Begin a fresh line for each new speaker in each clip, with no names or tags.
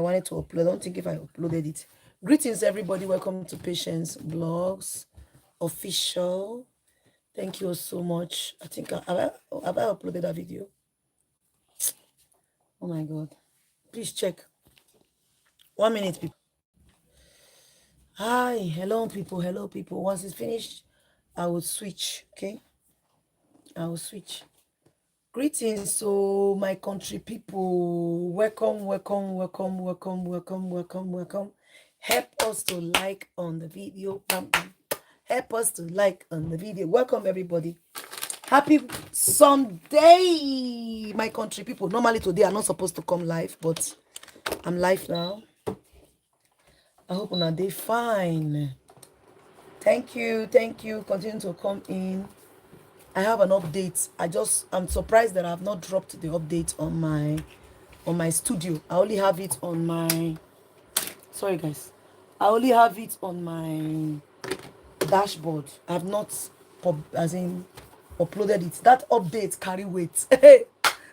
wanted to upload. I don't think if I uploaded it. Greetings, everybody. Welcome to Patience Blogs Official. Thank you so much. I think have I uploaded that video? Oh my God. Please check. 1 minute, people. Hi, hello, people. Hello, people. Once it's finished, I will switch. Okay, I will switch. Greetings, so my country people. Welcome, welcome, welcome, welcome, welcome, welcome, welcome. Help us to like on the video. Help us to like on the video. Welcome, everybody. Happy Sunday, my country people. Normally today I'm not supposed to come live, but I'm live now. I hope on a day fine. Thank you, thank you. Continue to come in. I have an update. I'm surprised that I have not dropped the update on my studio. I only have it on my, sorry guys, I only have it on my dashboard. I have not uploaded it. That update carry weight.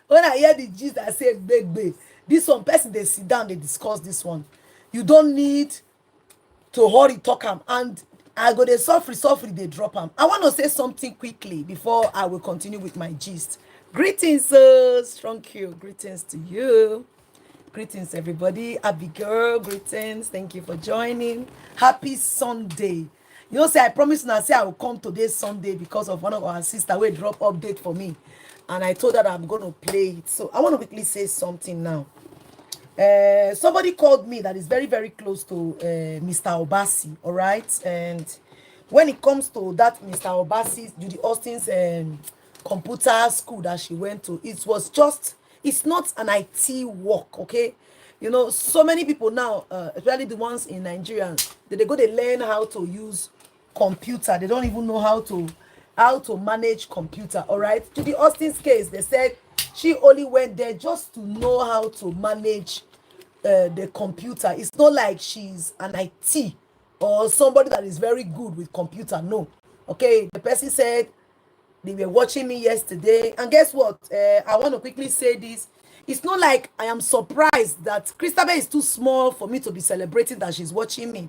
When I hear the gist, I say big. This one person, they sit down, they discuss this one. You don't need to hurry talk am, and I go dey suffer they drop am. I want to say something quickly before I will continue with my gist. Greetings, strong Q. Greetings to you. Greetings, everybody. Abigail, greetings. Thank you for joining. Happy Sunday. You know, say I promised now, say I will come today Sunday because of one of our sister will drop update for me, and I told her I'm going to play it. So I want to quickly say something now. Somebody called me that is very, very close to Mr. Obasi, all right? And when it comes to that Mr. Obasi's, Judy Austin's computer school that she went to, it's not an IT work, okay? You know, so many people now, especially the ones in Nigeria, they go to learn how to use computer. They don't even know how to manage computer, all right? Judy Austin's case, they said she only went there just to know how to manage the computer. It's not like she's an IT or somebody that is very good with computer. No. Okay, the person said they were watching me yesterday, and guess what? I want to quickly say this. It's not like I am surprised that Christel is too small for me to be celebrating that she's watching me.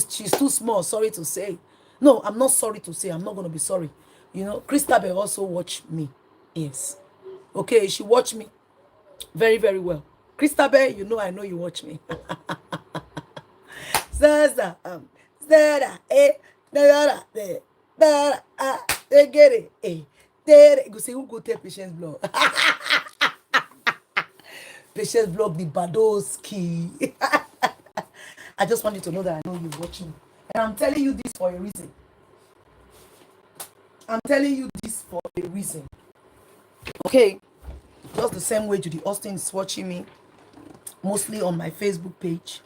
She's too small, sorry to say. No, I'm not sorry to say. I'm not going to be sorry. You know, Christel also watched me. Yes. Okay, she watched me very, very well. Christel, you know, I know you watch me. Zaza, Zara, Dara, get it, there. You say, who go take Patience blog? Patience blog, the Badoski. I just want you to know that I know you're watching. And I'm telling you this for a reason. I'm telling you this for a reason. Okay? Just the same way Judy Austin is watching me, mostly on my Facebook page.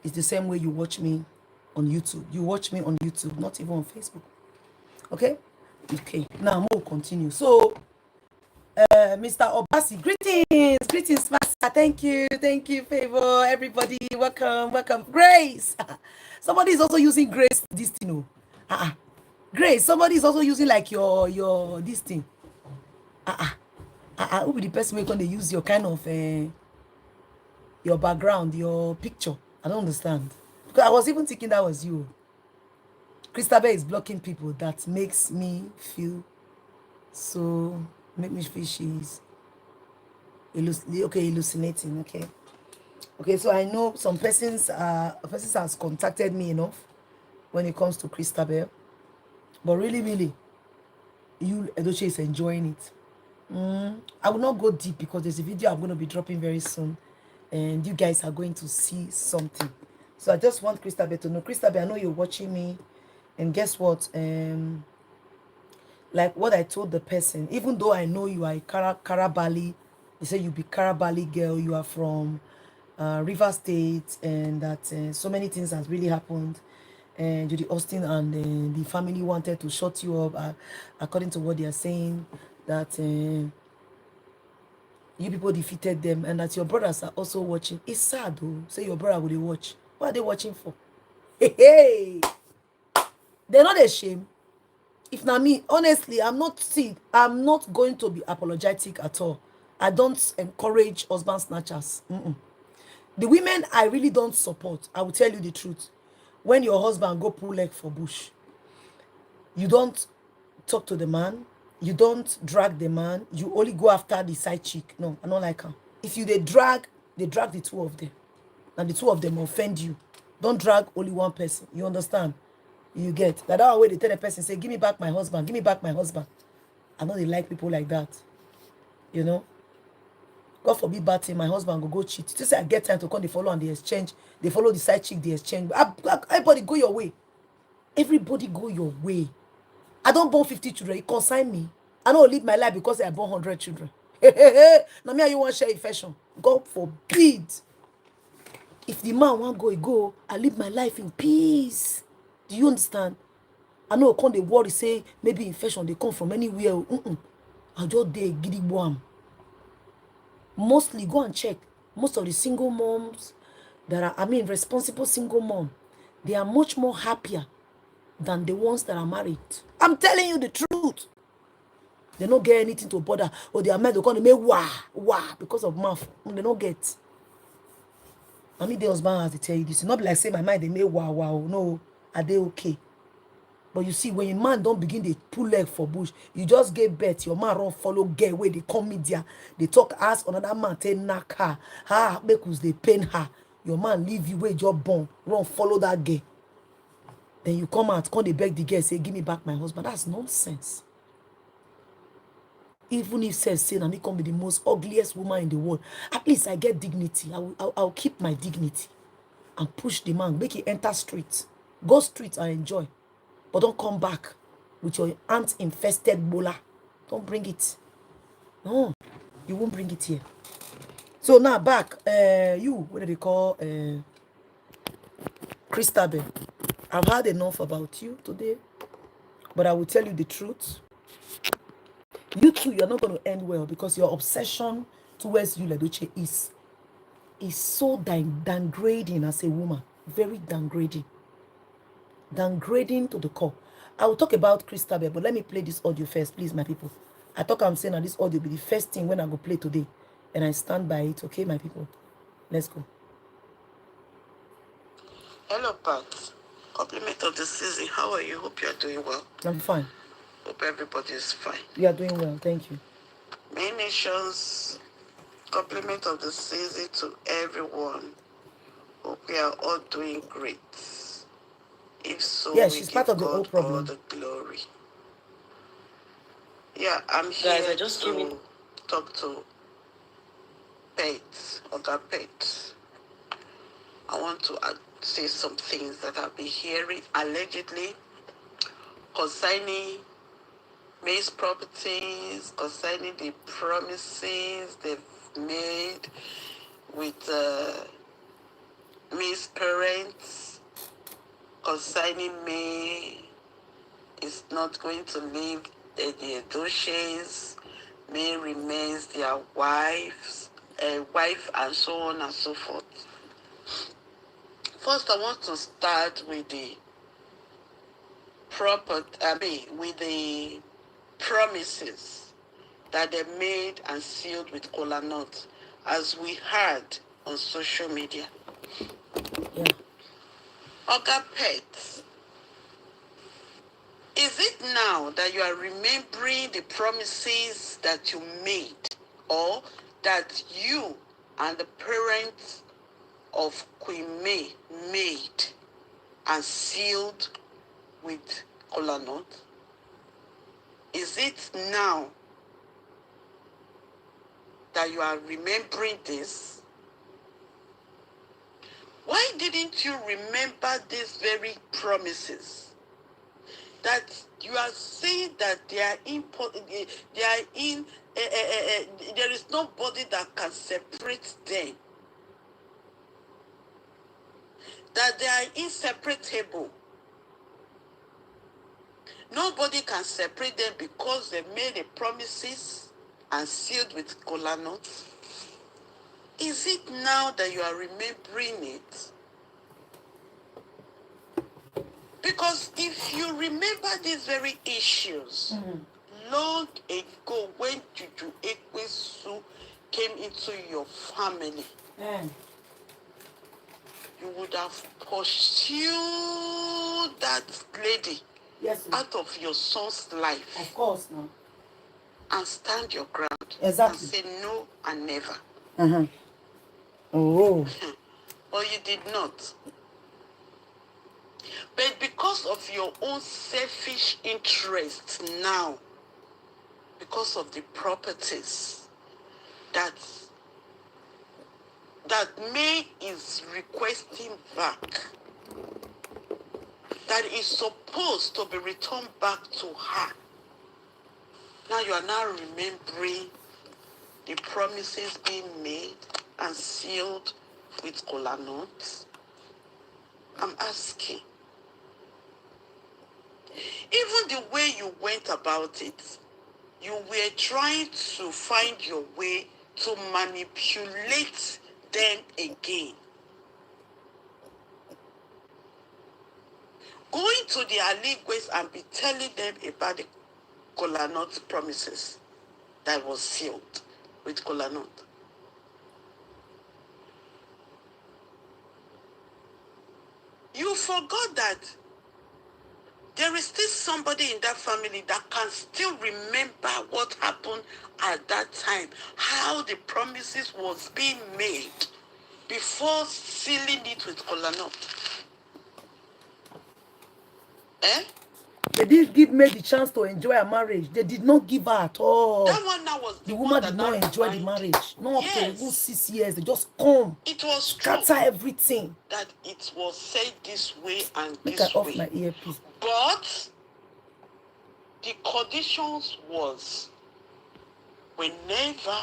It's the same way you watch me on YouTube. You watch me on YouTube, not even on Facebook. Okay? Okay. Now we'll continue. So, Mr. Obasi, greetings, Master. Thank you, Favor, everybody. Welcome. Grace. Somebody is also using Grace this thing. Grace, somebody is also using like your this thing. Who be the person who can they use your kind of your background, your picture? I don't understand. Because I was even thinking that was you. Christel is blocking people. That makes me feel she's hallucinating. Okay, so I know some persons has contacted me enough when it comes to Christel, but really you Edochie is enjoying it. I will not go deep because there's a video I'm going to be dropping very soon, and you guys are going to see something. So I just want Christel to know. Christel, I know you're watching me, and guess what? Like what I told the person, even though I know you are a Karabali, they say you be Karabali girl, you are from River State, and that so many things has really happened. And Judy Austin and the family wanted to shut you up, according to what they are saying, that you people defeated them, and that your brothers are also watching. It's sad though. Say your brother will watch. What are they watching for? Hey, they're not ashamed. If not me, honestly, I'm not going to be apologetic at all. I don't encourage husband snatchers. The women I really don't support, I will tell you the truth. When your husband go pull leg for bush, you don't talk to the man, you don't drag the man, you only go after the side chick. No, I don't like her. If you they drag the two of them, and the two of them offend you. Don't drag only one person. You understand? You get that way they tell the person, say, give me back my husband, give me back my husband. I know they like people like that. You know? God forbid bad thing, my husband go cheat. Just say I get time to come, they follow and they exchange. They follow the side chick, they exchange. Everybody go your way. Everybody go your way. I don't born 50 children. It consign me. I don't live my life because I born 100 children. Now me and you want share infection. God forbid. If the man want go, he go. I live my life in peace. Do you understand? I know come the worry say maybe infection they come from anywhere. I just dey giddy one. Mostly go and check. Most of the single moms that are, responsible single mom, they are much more happier than the ones that are married. I'm telling you the truth. They don't get anything to bother. Or they are married, they're going to make wah because of mouth. They don't get. The husband has to tell you this. It's not like say my mind they make wah. No, are they okay? But you see, when your man don't begin to pull leg for bush, you just get bet. Your man run follow get where they come media. They talk ask another man take knock her. Because they pain her. Your man leave you where you're born. Run follow that girl. Then you come out, come they beg the girl, say, give me back my husband. That's nonsense. Even if says say, me can be the most ugliest woman in the world. At least I get dignity. I'll keep my dignity and push the man. Make it enter street. Go street and enjoy. But don't come back with your ant-infested bola. Don't bring it. No, you won't bring it here. So now back, what do they call Christel? I've had enough about you today, but I will tell you the truth. You too, you're not going to end well because your obsession towards you, Edochie, is so downgrading as a woman. Very downgrading. Downgrading to the core. I will talk about Christel, but let me play this audio first, please, my people. I thought I'm saying that this audio will be the first thing when I go play today. And I stand by it, okay, my people? Let's go.
Hello, Pat. Compliment of the season. How are you? Hope you are doing well.
I'm fine.
Hope everybody is fine.
You are doing well, thank you.
Main nations, compliment of the season to everyone. Hope we are all doing great. If so,
yeah,
we
she's
give
part of the
God
whole problem.
all the glory. Yeah, I'm here
Guys, I just
to talk to Pet, Oga Pet. I want to say some things that I've been hearing allegedly concerning May's properties, concerning the promises they've made with May's parents, concerning May is not going to leave the Edochies. May remains their wife and so on and so forth. First, I want to start with the with the promises that they made and sealed with kola nut, as we heard on social media.
Yeah.
Oga Pet, is it now that you are remembering the promises that you made, or that you and the parents of Queen May made and sealed with kola nut? Is it now that you are remembering this? Why didn't you remember these very promises? That you are saying that they are there is nobody that can separate them. That they are inseparable. Nobody can separate them because they made the promises and sealed with kola nut. Is it now that you are remembering it? Because if you remember these very issues, long ago when Juju Ekwesu came into your family, you would have pursued that lady out of your son's life.
Of course, no.
And stand your ground.
Exactly.
And say no and never.
Oh.
But you did not. But because of your own selfish interests now, because of the properties that May is requesting back, that is supposed to be returned back to her. Now you are now remembering the promises being made and sealed with kola nuts. I'm asking. Even the way you went about it, you were trying to find your way to manipulate them again. Going to the allegories and be telling them about the kola nut promises that was sealed with kola nut. You forgot that there is still somebody in that family that can still remember what happened at that time, how the promises was being made before sealing it with kola nut.
They didn't give me the chance to enjoy a marriage. They did not give her at all.
That one now was
the woman did not enjoy the marriage. Not up to even 6 years. They just come.
It was
scatter everything.
That it was said this way and
Make
this
I off
way.
my earpiece.
But the conditions was whenever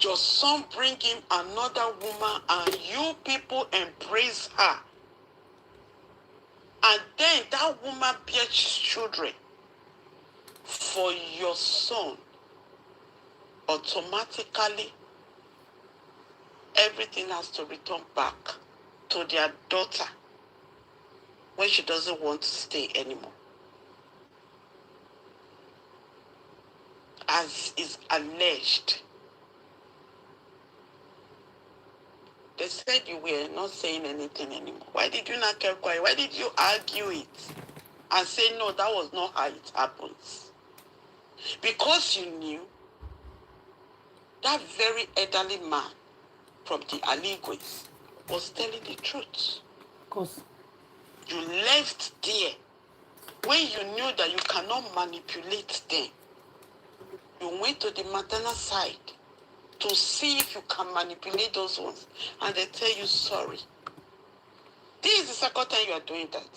your son bring him another woman and you people embrace her, and then that woman bears children for your son, automatically everything has to return back to their daughter when she doesn't want to stay anymore. As is alleged. They said you were not saying anything anymore. Why did you not keep quiet? Why did you argue it and say, no, that was not how it happens? Because you knew that very elderly man from the allegories was telling the truth.
Of course.
You left there when you knew that you cannot manipulate them. You went to the maternal side to see if you can manipulate those ones. And they tell you, sorry. This is the second time you are doing that.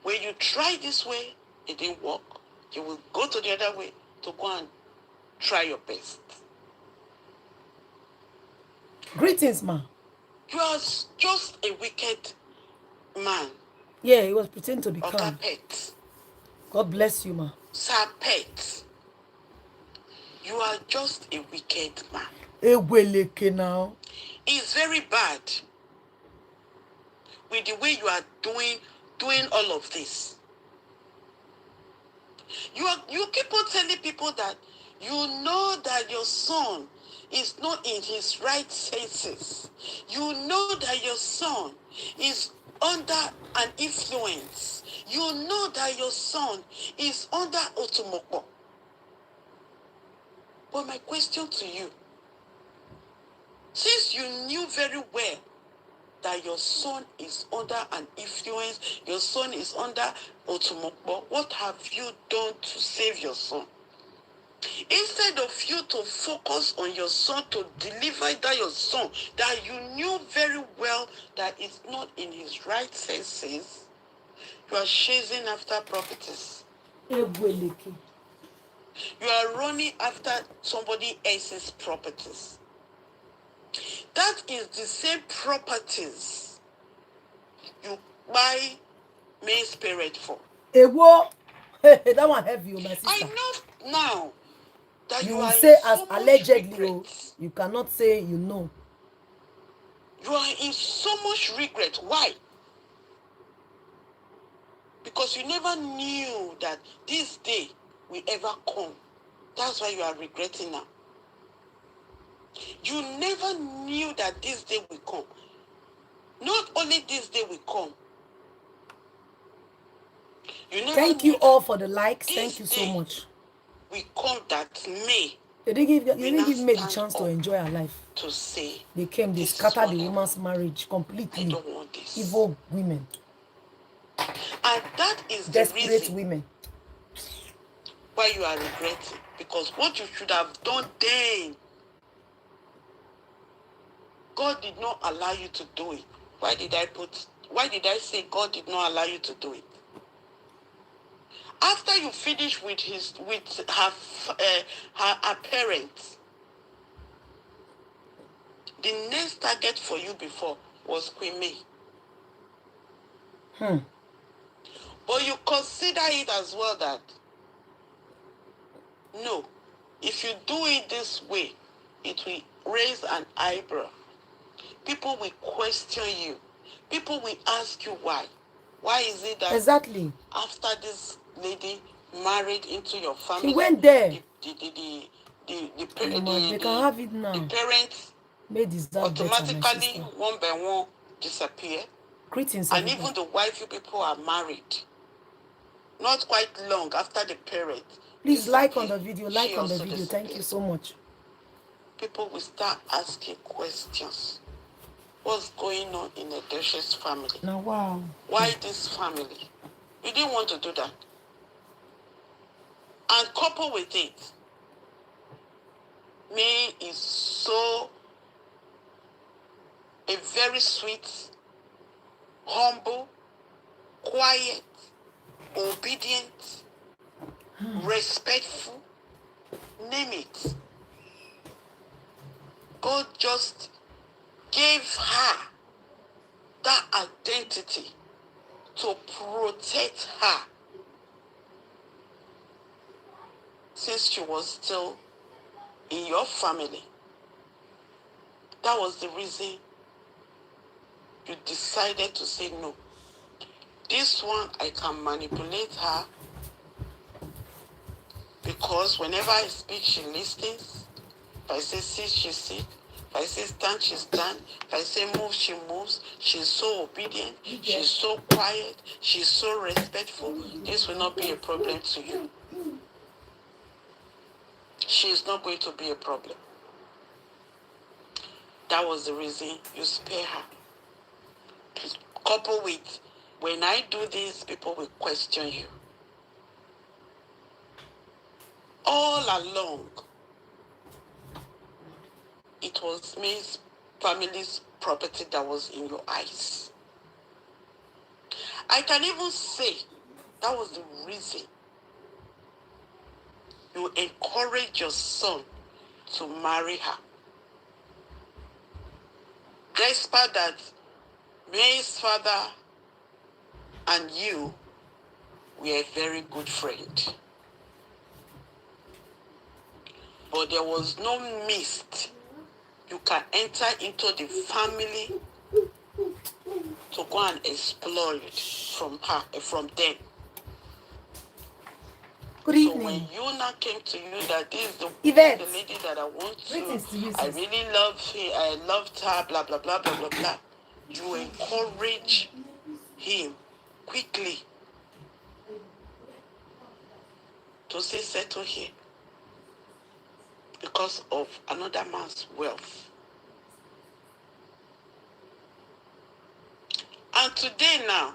When you try this way, it didn't work. You will go to the other way to go and try your best.
Greetings, ma.
You are just a wicked man.
Yeah, he was pretending to be calm.
Pet.
God bless you, ma.
Sir Pet. You are just a wicked man.
Eweleke now.
It's very bad with the way you are doing all of this. You keep on telling people that you know that your son is not in his right senses. You know that your son is under an influence. You know that your son is under otomoko. But my question to you, since you knew very well that your son is under an influence, your son is under otomoko, what have you done to save your son? Instead of you to focus on your son, to deliver that your son, that you knew very well that it's not in his right senses, you are chasing after properties.
Eweleke.
You are running after somebody else's properties. That is the same properties you buy main spirit for.
Ewo. That one heavy, my sister.
I know now that
You
you
will
are
say
in
as
so much
allegedly.
regret.
You cannot say you know.
You are in so much regret. Why? Because you never knew that this day will ever come. That's why you are regretting now. You never knew that this day will come. No only this day will come. You never
Thank you
knew
all
that
for the likes.
this
Thank you so
day
much.
will come that May
They didn't
we
give
now
me the
stand
chance to
up
enjoy her life.
to say,
They came, they
this is
scattered
what
the
I
woman's
want.
marriage
I
completely.
don't want this.
Evil women,
And that is the
desperate
reason
women.
why you are regretting. Because what you should have done then, God did not allow you to do it. Why did I say God did not allow you to do it? After you finish with her parents, the next target for you before was Queen May. But you consider it as well that, no, if you do it this way, it will raise an eyebrow. People will question you. People will ask you why. Why is it that
Exactly.
after this lady married into your family,
She went there.
the
They can have it now.
parents
May deserve better, my
automatically
sister.
one by one disappear.
Greetings,
And
everybody.
even the wife you people are married, not quite long after the parents
Please like on
disappear,
the video.
she
Like on the
also
video. Thank you
disappears.
so much.
People will start asking questions. What's going on in Edochie's family?
Now, wow.
Why this family? You didn't want to do that. And couple with it, May is so a very sweet, humble, quiet, obedient, respectful, name it. God just gave her that identity to protect her since she was still in your family. That was the reason you decided to say no. This one, I can manipulate her because whenever I speak, she listens. If I say sit, she sits. If I say stand, she stands. If I say move, she moves. She's so obedient. She's so quiet. She's so respectful. This will not be a problem to you. She is not going to be a problem. That was the reason you spare her. Couple with, when I do this, people will question you. All along, it was May's family's property that was in your eyes. I can even say that was the reason you encourage your son to marry her. Despite that, May's father and you were a very good friend. But there was no mist you can enter into the family to go and explore it from them.
Good
So
evening.
when you now came to you that this is the lady that I want to, I really love her, I loved her, blah, blah, blah, blah, blah, blah. You encourage him quickly to say settle here because of another man's wealth. And today now,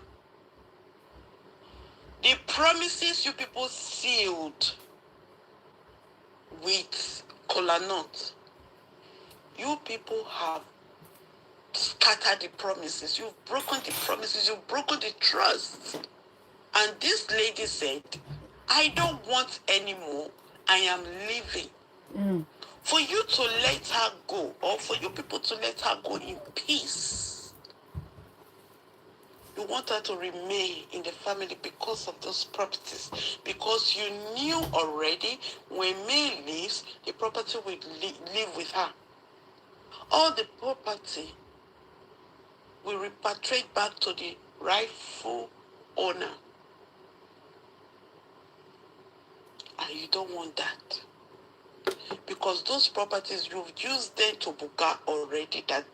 the promises you people sealed with kola nut, you people have scattered the promises. You've broken the promises. You've broken the trust. And this lady said, I don't want anymore. I am leaving. For you to let her go, or for you people to let her go in peace, you want her to remain in the family because of those properties. Because you knew already when May leaves, the property will live with her. All the property will repatriate back to the rightful owner. And you don't want that. Because those properties, you've used them to buga already that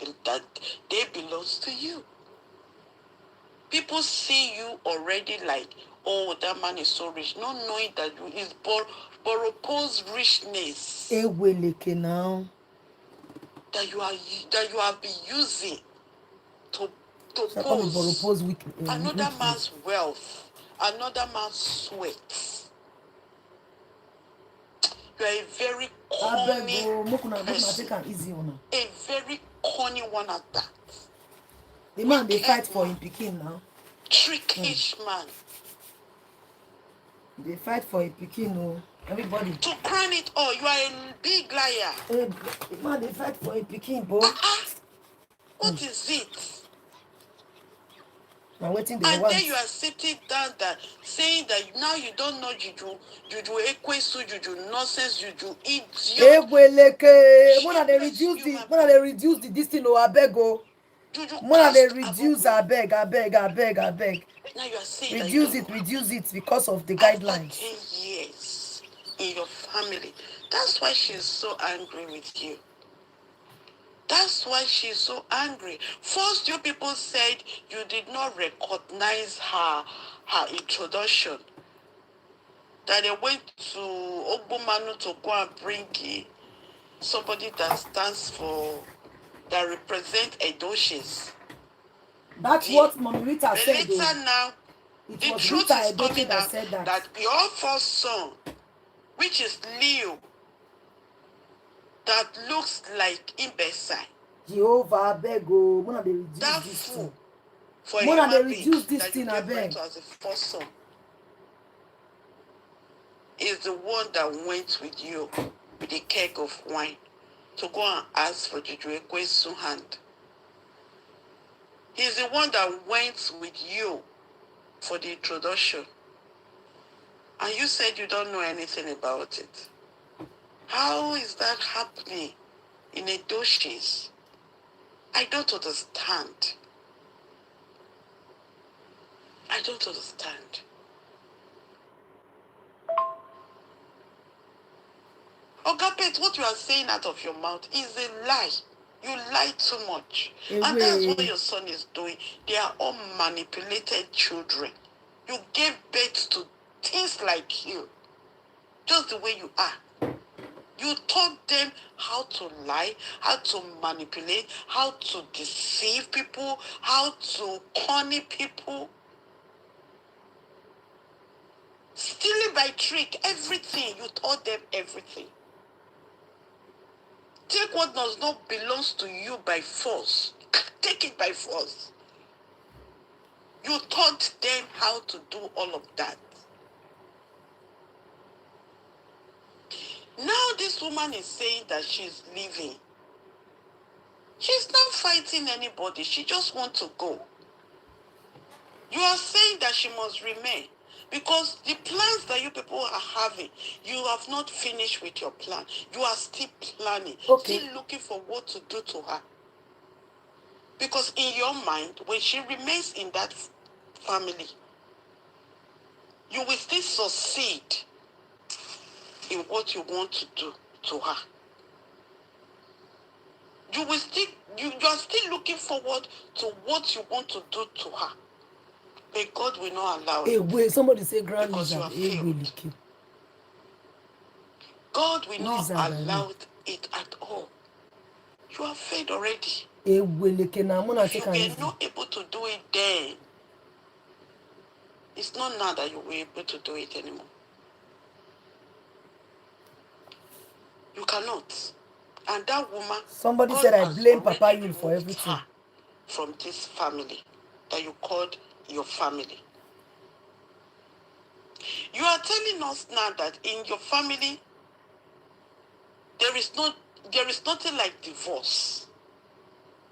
they belong to you. People see you already like, oh, that man is so rich, not knowing that you is Boropo's richness
Now.
that you have been using to
So call me
pose
Boropos
another
wickedness.
man's wealth, another man's sweat. You are a very
I beg
corny
go, mokuna take
person,
an easy one.
a very corny one at that.
The man they fight
Wicked
for
man,
him Peking now.
trickish man.
They fight for a Peking, no. Everybody.
To crown it all, you are a big liar.
The man they fight for a Peking, bro.
What is it?
Now waiting they
And
want.
then you are sitting down there saying that now you don't know juju ekwesu, juju nonsense, juju idiot.
When they reduce the this thing, oh, I beg go.
Juju
When they
cast
reduce,
abobo.
I beg.
Now you are saying that you
Reduce
don't know.
it because of the
After
guidelines.
10 years in your family, that's why she's so angry with you. That's why she's so angry. First, you people said you did not recognize her introduction. That they went to Ogbomanu to go and bring somebody that stands for, that represent Edochies.
That's what Mommy Rita
But
said.
later now, the truth is coming out that your first son, which is Leo, that looks like imbecile,
Jehovah, I beg go. When they reduce
that
this
fool
thing.
for a
When they
human being
reduce this
that you
thing, I
gave birth
beg.
to as a first son, is the one that went with you with a keg of wine to go and ask for Juju Ekwesu's hand. He's the one that went with you for the introduction. And you said you don't know anything about it. How is that happening in Edochie's? I don't understand. I don't understand. Ogapet, what you are saying out of your mouth is a lie. You lie too much. And that's what your son is doing. They are all manipulated children. You gave birth to things like you, just the way you are. You taught them how to lie, how to manipulate, how to deceive people, how to corner people. Stealing by trick, everything. You taught them everything. Take what does not belong to you by force. Take it by force. You taught them how to do all of that. Now this woman is saying that she's leaving. She's not fighting anybody. She just wants to go. You are saying that she must remain. Because the plans that you people are having, you have not finished with your plan. You are still planning, still looking for what to do to her. Because in your mind, when she remains in that family, you will still succeed in what you want to do to her. You are still looking forward to what you want to do to her. But God will not allow it.
Wait, somebody say grand
because
lizard.
you are failed. God will not allow it at all. You are failed already. If you were not able to do it then, it's not now that you will be able to do it anymore. You cannot. And that woman,
somebody
God
said I blame Papa Yul for everything.
From this family that you called your family. You are telling us now that in your family there is nothing like divorce.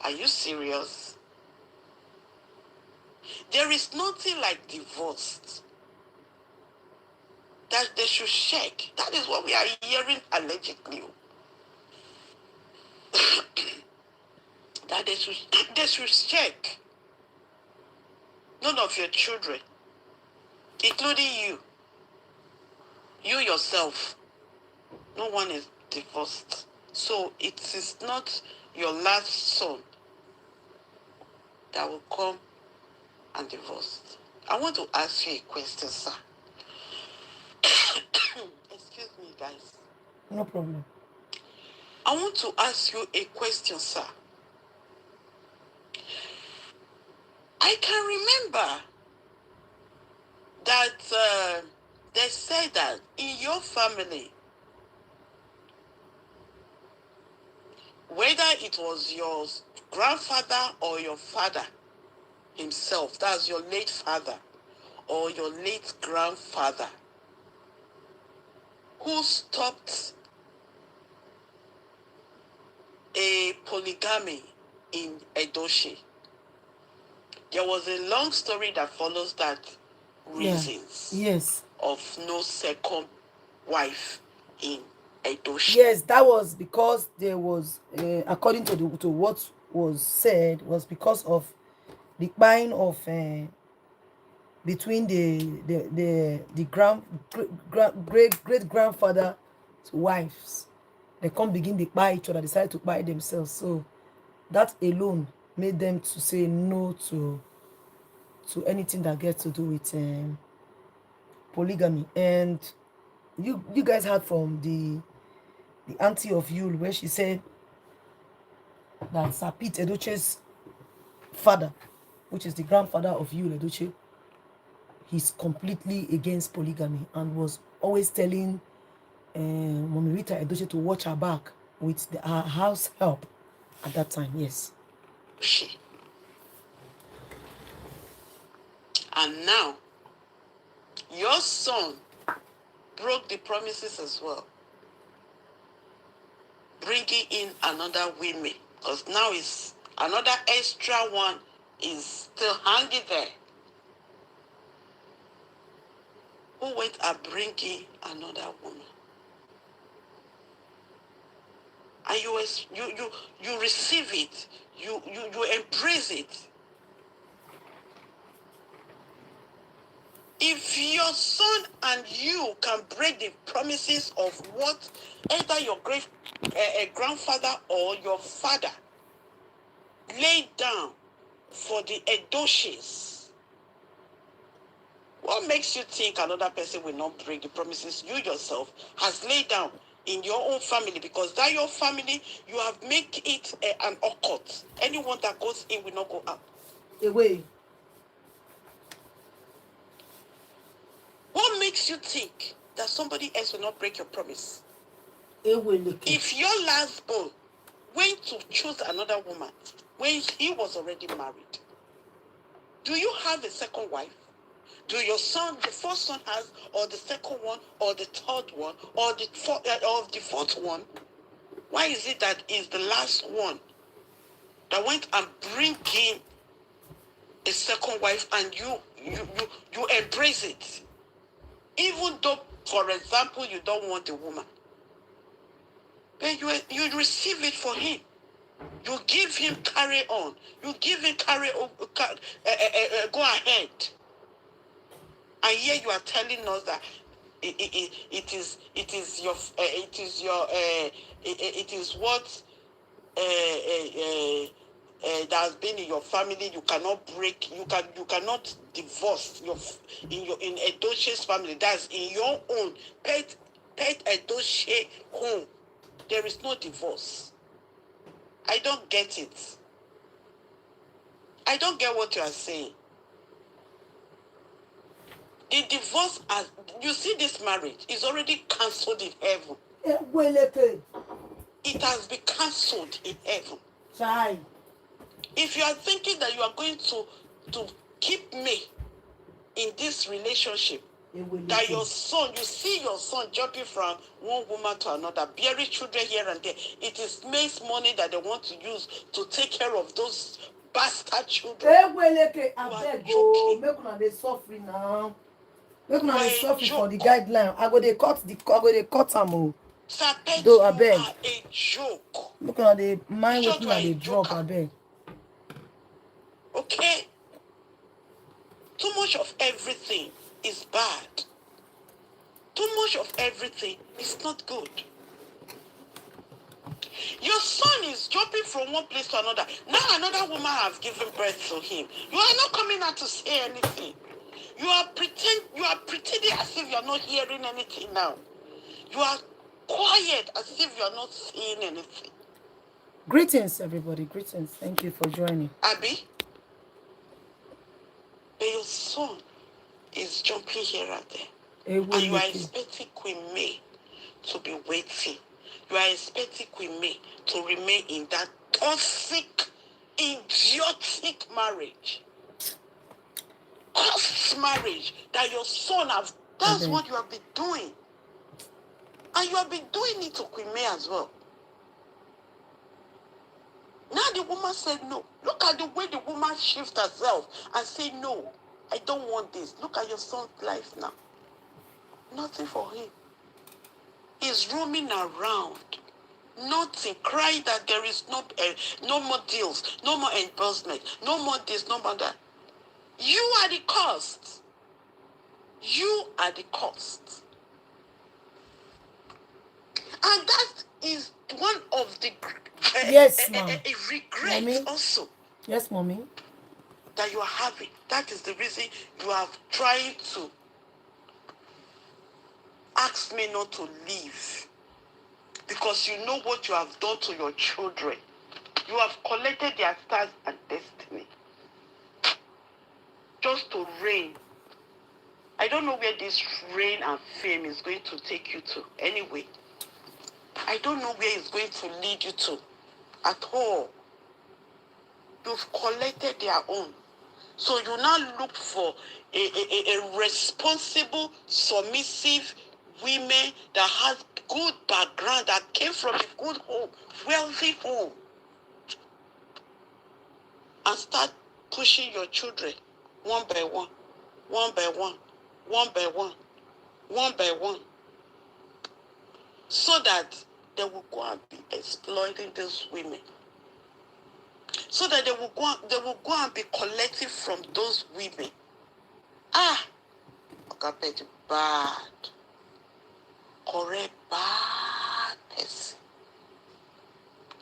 Are you serious? There is nothing like divorce that they should check. That is what we are hearing allegedly. That they should check. None of your children, including you yourself, no one is divorced. So it is not your last son that will come and divorced. I want to ask you a question, sir. Excuse me, guys.
No problem.
I want to ask you a question, sir. I can remember that they said that in your family, whether it was your grandfather or your father himself, that's your late father or your late grandfather, who stopped a polygamy in Edochie. There was a long story that follows that reasons
Yes.
of no second wife in Edochie.
Yes, that was because there was, according to what was said, was because of the buying of between the great grandfather's wives. They can't begin to buy each other, decide to buy themselves. So that alone made them to say no to anything that gets to do with polygamy. And you guys heard from the auntie of Yule, where she said that Sir Pete Edochie's father, which is the grandfather of Yule Edochie, he's completely against polygamy and was always telling Mommy Rita Edochie to watch her back with her house help at that time. Yes.
And now, your son broke the promises as well, bringing in another woman, because now it's another extra one is still hanging there. Who went and bringing another woman? And you receive it, you embrace it. If your son and you can break the promises of what either your great grandfather or your father laid down for the Edochies, what makes you think another person will not break the promises you yourself has laid down in your own family? Because that your family, you have made it an occult. Anyone that goes in will not go out.
Away.
What makes you think that somebody else will not break your promise?
Away.
If your last born went to choose another woman when he was already married, do you have a second wife? Do your son, the first son has, or the second one, or the third one, or the fourth one? Why is it that is the last one that went and bring in a second wife and you embrace it? Even though, for example, you don't want a woman, but you receive it for him. You give him carry on. You give him go ahead. And here you are telling us that it is what that has been in your family. You cannot break. You cannot divorce in Edochie's family. That's in your own pet Edochie home. There is no divorce. I don't get it. I don't get what you are saying. The divorce, you see, this marriage is already cancelled in heaven. It has been cancelled in heaven.
Try.
If you are thinking that you are going to keep me in this relationship, that your son, you see your son jumping from one woman to another, bearing children here and there, it is men's money that they want to use to take care of those bastard children.
I beg you, make una dey suffer now. Make una dey suffer for the guideline. I go dey cut am o. Though I beg.
A joke.
Make una dey mind wetin una dey drop, I beg.
Okay? Too much of everything is bad. Too much of everything is not good. Your son is jumping from one place to another. Now another woman has given birth to him. You are not coming out to say anything. You are pretending as if you are not hearing anything now. You are quiet as if you are not saying anything.
Greetings, everybody. Greetings. Thank you for joining.
Abby, but your son is jumping here and there. And you are expecting Queen May to be waiting. You are expecting Queen May to remain in that toxic, idiotic marriage. Cursed marriage that your son has. That's what you have been doing. And you have been doing it to Queen May as well. Now the woman said no. Look at the way the woman shifts herself and say no. I don't want this. Look at your son's life now. Nothing for him. He's roaming around. Nothing. Crying that there is no more deals, no more endorsement, no more this, no more that. You are the cost. You are the cost. And that is one of the
yes, ma'am.
Regret mommy? Also.
Yes, mommy.
That you are having. That is the reason you are trying to ask me not to leave. Because you know what you have done to your children. You have collected their stars and destiny. Just to reign. I don't know where this reign and fame is going to take you to. Anyway. I don't know where it's going to lead you to. At all. You've collected their own. So you now look for a responsible, submissive women that has good background, that came from a good home, wealthy home. And start pushing your children one by one, one by one, one by one, one by one. So that they will go and be exploiting these women. So that they will go and be collecting from those women. Okay, bad. Correct bad person.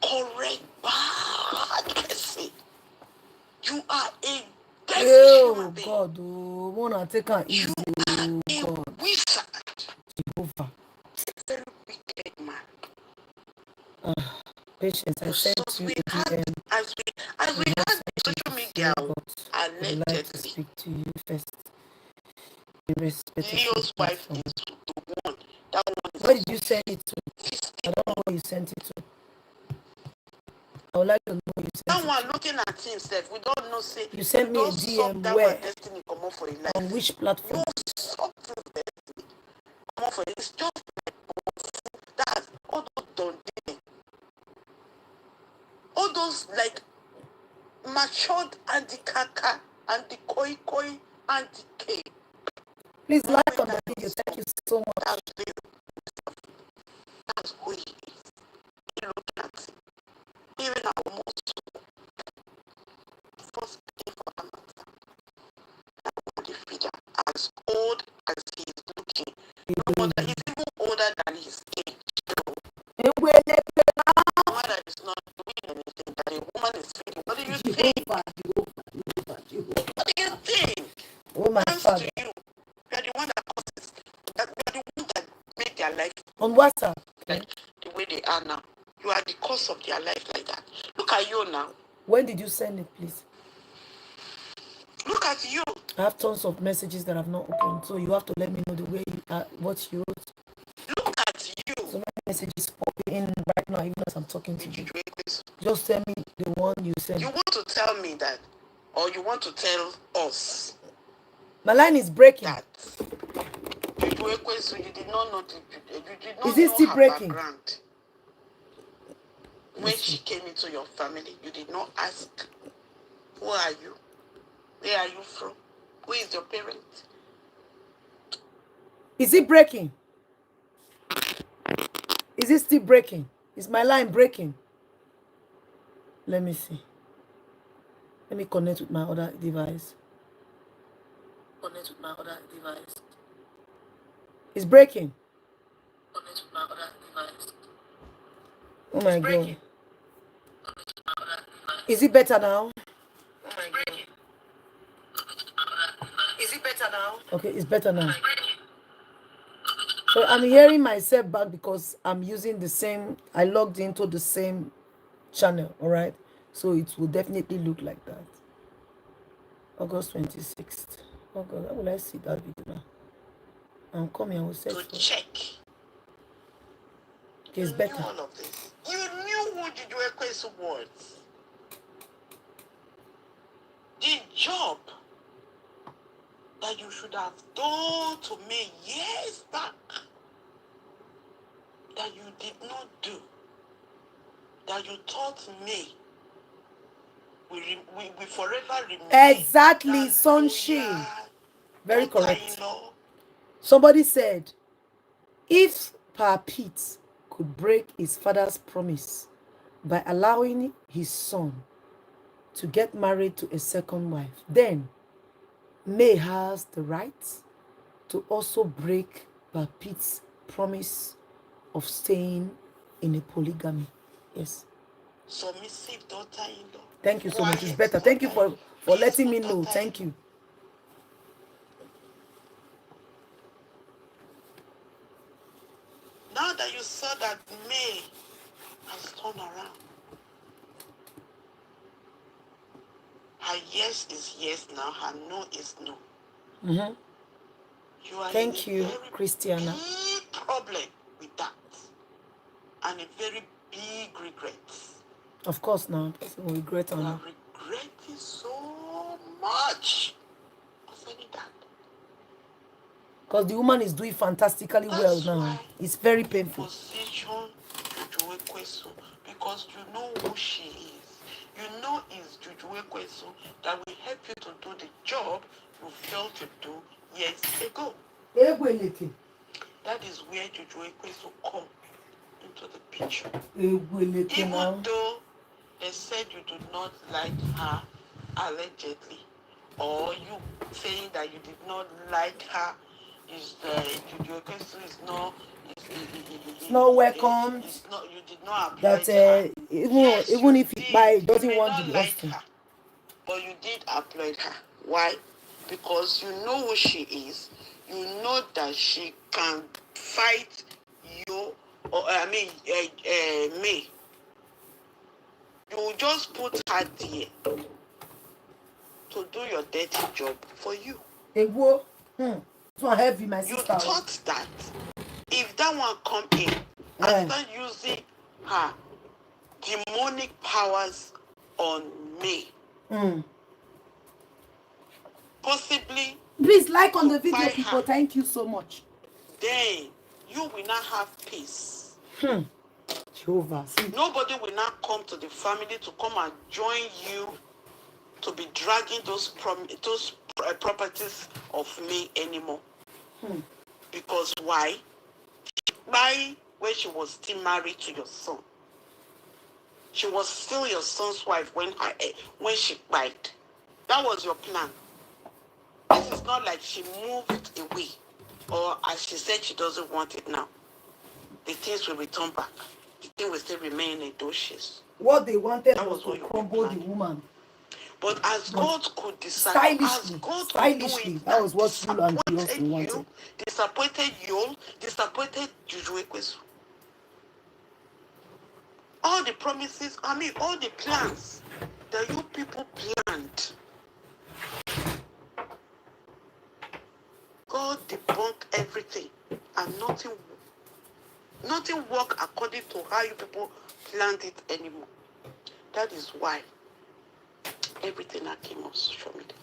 Correct bad person. You are a
oh God, oh, wanna take her easy.
You are a wizard.
Jehovah.
Very wicked man.
Patience, I sent you a DM.
As we had the social media allegedly.
I'd like to speak to you first.
Leo's wife is the one. That one is.
Where did you send it to? I don't know where you sent it to. I would like to know where you sent it to.
Someone looking at himself, we don't know. Say
you sent me a DM where? Destiny come on, for a life. On which platform?
Come on for it. It's just like that. All those don't. All those like matured and the kaka and the koi and the K.
Please like on the video. Thank you so much.
That's who he is. He looked at it. Even our most first day for the matter. That the figure, as old as he is looking. No wonder he's even older than his age. A woman that is not doing anything, that a woman is feeling. What do you think? What do you think?
Oh my Father.
To you. You are the one that causes. You are the one that made their life.
On WhatsApp.
Like the way they are now. You are the cause of their life like that. Look at you now.
When did you send it, please?
Look at you.
I have tons of messages that I've not opened, so you have to let me know the way what you wrote.
Look at you.
So many messages popping in right now, even as I'm talking to you. Just tell me the one you sent.
You want to tell me that, or you want to tell us?
My line is breaking.
That you did not know. You did not
is it still
know her
breaking?
Background. When she came into your family, you did not ask, who are you? Where are you from? Who is your parent?
Is it breaking? Is it still breaking? Is my line breaking? Let me see. Let me connect with my other device. It's breaking. Connect with my other device. Oh my God. Is it better now? Oh my God. Is it better now? Okay, it's better now. So I'm hearing myself back because I'm using the same, I logged into the same channel, all right? So it will definitely look like that. August 26th. Oh God, how will I see that video now? I'm coming, I will search for it.
Check.
Okay, it's better.
You knew all of this. You knew who Edochie was. The job that you should have done to me years back that you did not do, that you taught me, we forever remain.
Exactly, Sunshine. Very correct. Somebody said, if Pa Pete could break his father's promise by allowing his son to get married to a second wife, then May has the right to also break Pa Pete's promise of staying in a polygamy. Yes.
Submissive daughter-in-law.
Thank you so much. It's better. Thank you for letting me know. Thank you.
Now that you saw that May has turned around, her yes is yes now, her no is no.
Mm-hmm.
You are
Thank
in a
you,
very
Christiana.
big problem with that, and a very big regret.
Of course, now people regret on
You
her.
are regretting so much concerning that.
Because the woman is doing fantastically well now. It's very painful.
Position Edochie, because you know who she is. You know it's Edochie that will help you to do the job you failed to do years ago. That is where Edochie come into the picture. Even though they said you do not like her allegedly, or you saying that you did not like her, is Edochie is not.
It's not welcomed.
It's not, you did not apply
That
her.
even if it doesn't want to be
like her, but you did apply her. Why? Because you know who she is. You know that she can fight you, or me. You just put her there to do your dirty job for you.
It's not heavy, my sister.
You thought that if that one come in and start using her demonic powers on me, possibly.
Please like on the video, people. Her. Thank you so much.
Then you will not have peace.
Jehovah.
Nobody will not come to the family to come and join you to be dragging those properties of me anymore. Because why? When she was still married to your son. She was still your son's wife when she died. That was your plan. This is not like she moved away, or as she said she doesn't want it now. The things will return back. The thing will still remain in Edochie.
What they wanted was to crumble the woman.
But as God could decide, as God could do it,
that was what you and Austin wanted.
Disappointed you, disappointed Edochie. All the promises, all the plans that you people planned, God debunked everything, and nothing worked according to how you people planned it anymore. That is why everything that came up social media.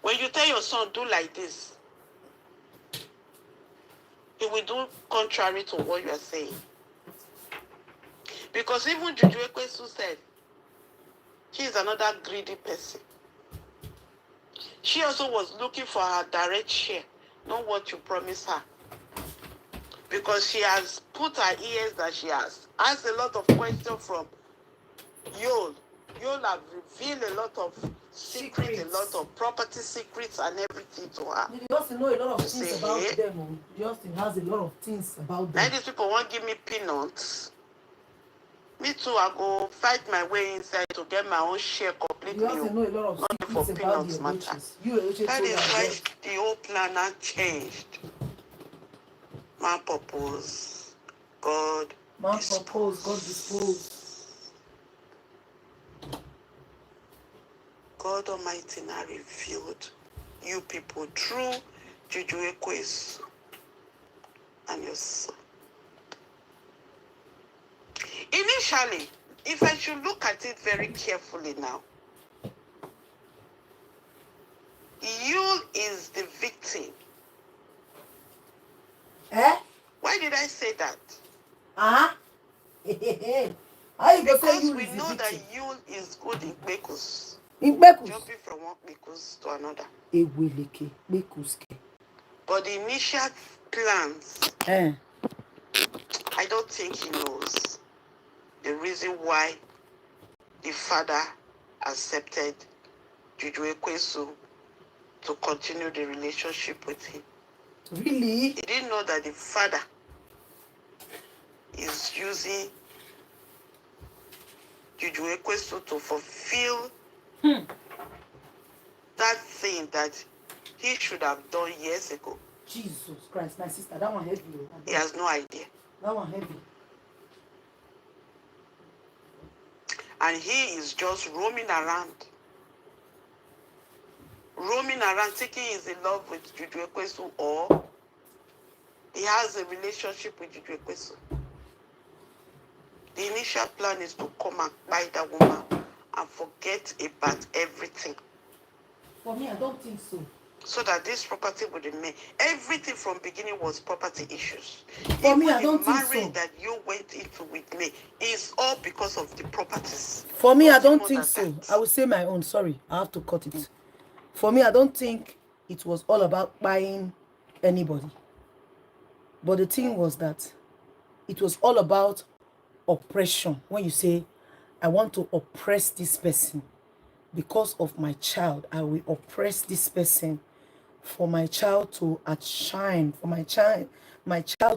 When you tell your son do like this, he will do contrary to what you are saying. Because even Edochie said she is another greedy person. She also was looking for her direct share, not what you promised her. Because she has put her ears that she has asked a lot of questions from Yol. Yol have revealed a lot of secrets, a lot of property secrets and everything to her.
Justin know a lot of things about them. Justin has a lot of things about them.
Now these people won't give me peanuts. Me too, I go fight my way inside to get my own share completely.
You have to know a lot of
not for
secrets about the
peanuts matter.
Edochies. You Edochie
That
told
is
her
why
that.
the whole plan had changed. Man purpose, God
Man
dispose.
propose, God dispose.
God Almighty now revealed you people through Juju Ekwesu and your son. Initially, if I should look at it very carefully now, Yul is the victim.
Eh?
Why did I say that?
Uh-huh. How you go say
Because
you
we
is the
know that
victim?
Yul is good in Bekus,
In Bekus.
jumping from one Bekus to another.
Eweleke, Bekuske.
But the initial plans,
Eh.
I don't think he knows the reason why the father accepted Juju Ekwesu to continue the relationship with him.
Really?
He didn't know that the father is using Juju Ekwesu to fulfill that thing that he should have done years ago.
Jesus Christ, my sister, that one heavy.
He has no idea.
That one heavy.
And he is just roaming around, thinking he's in love with Juju Ekwesu, or he has a relationship with Juju Ekwesu. The initial plan is to come and buy that woman and forget about everything.
For me, I don't think so.
So that this property would remain. Everything from beginning was property issues.
For me, I don't think so.
The marriage that you went into with me is all because of the properties.
For me, I don't think so. I will say my own. Sorry, I have to cut it. For me, I don't think it was all about buying anybody. But the thing was that it was all about oppression. When you say, I want to oppress this person because of my child, I will oppress this person for my child to shine, for my child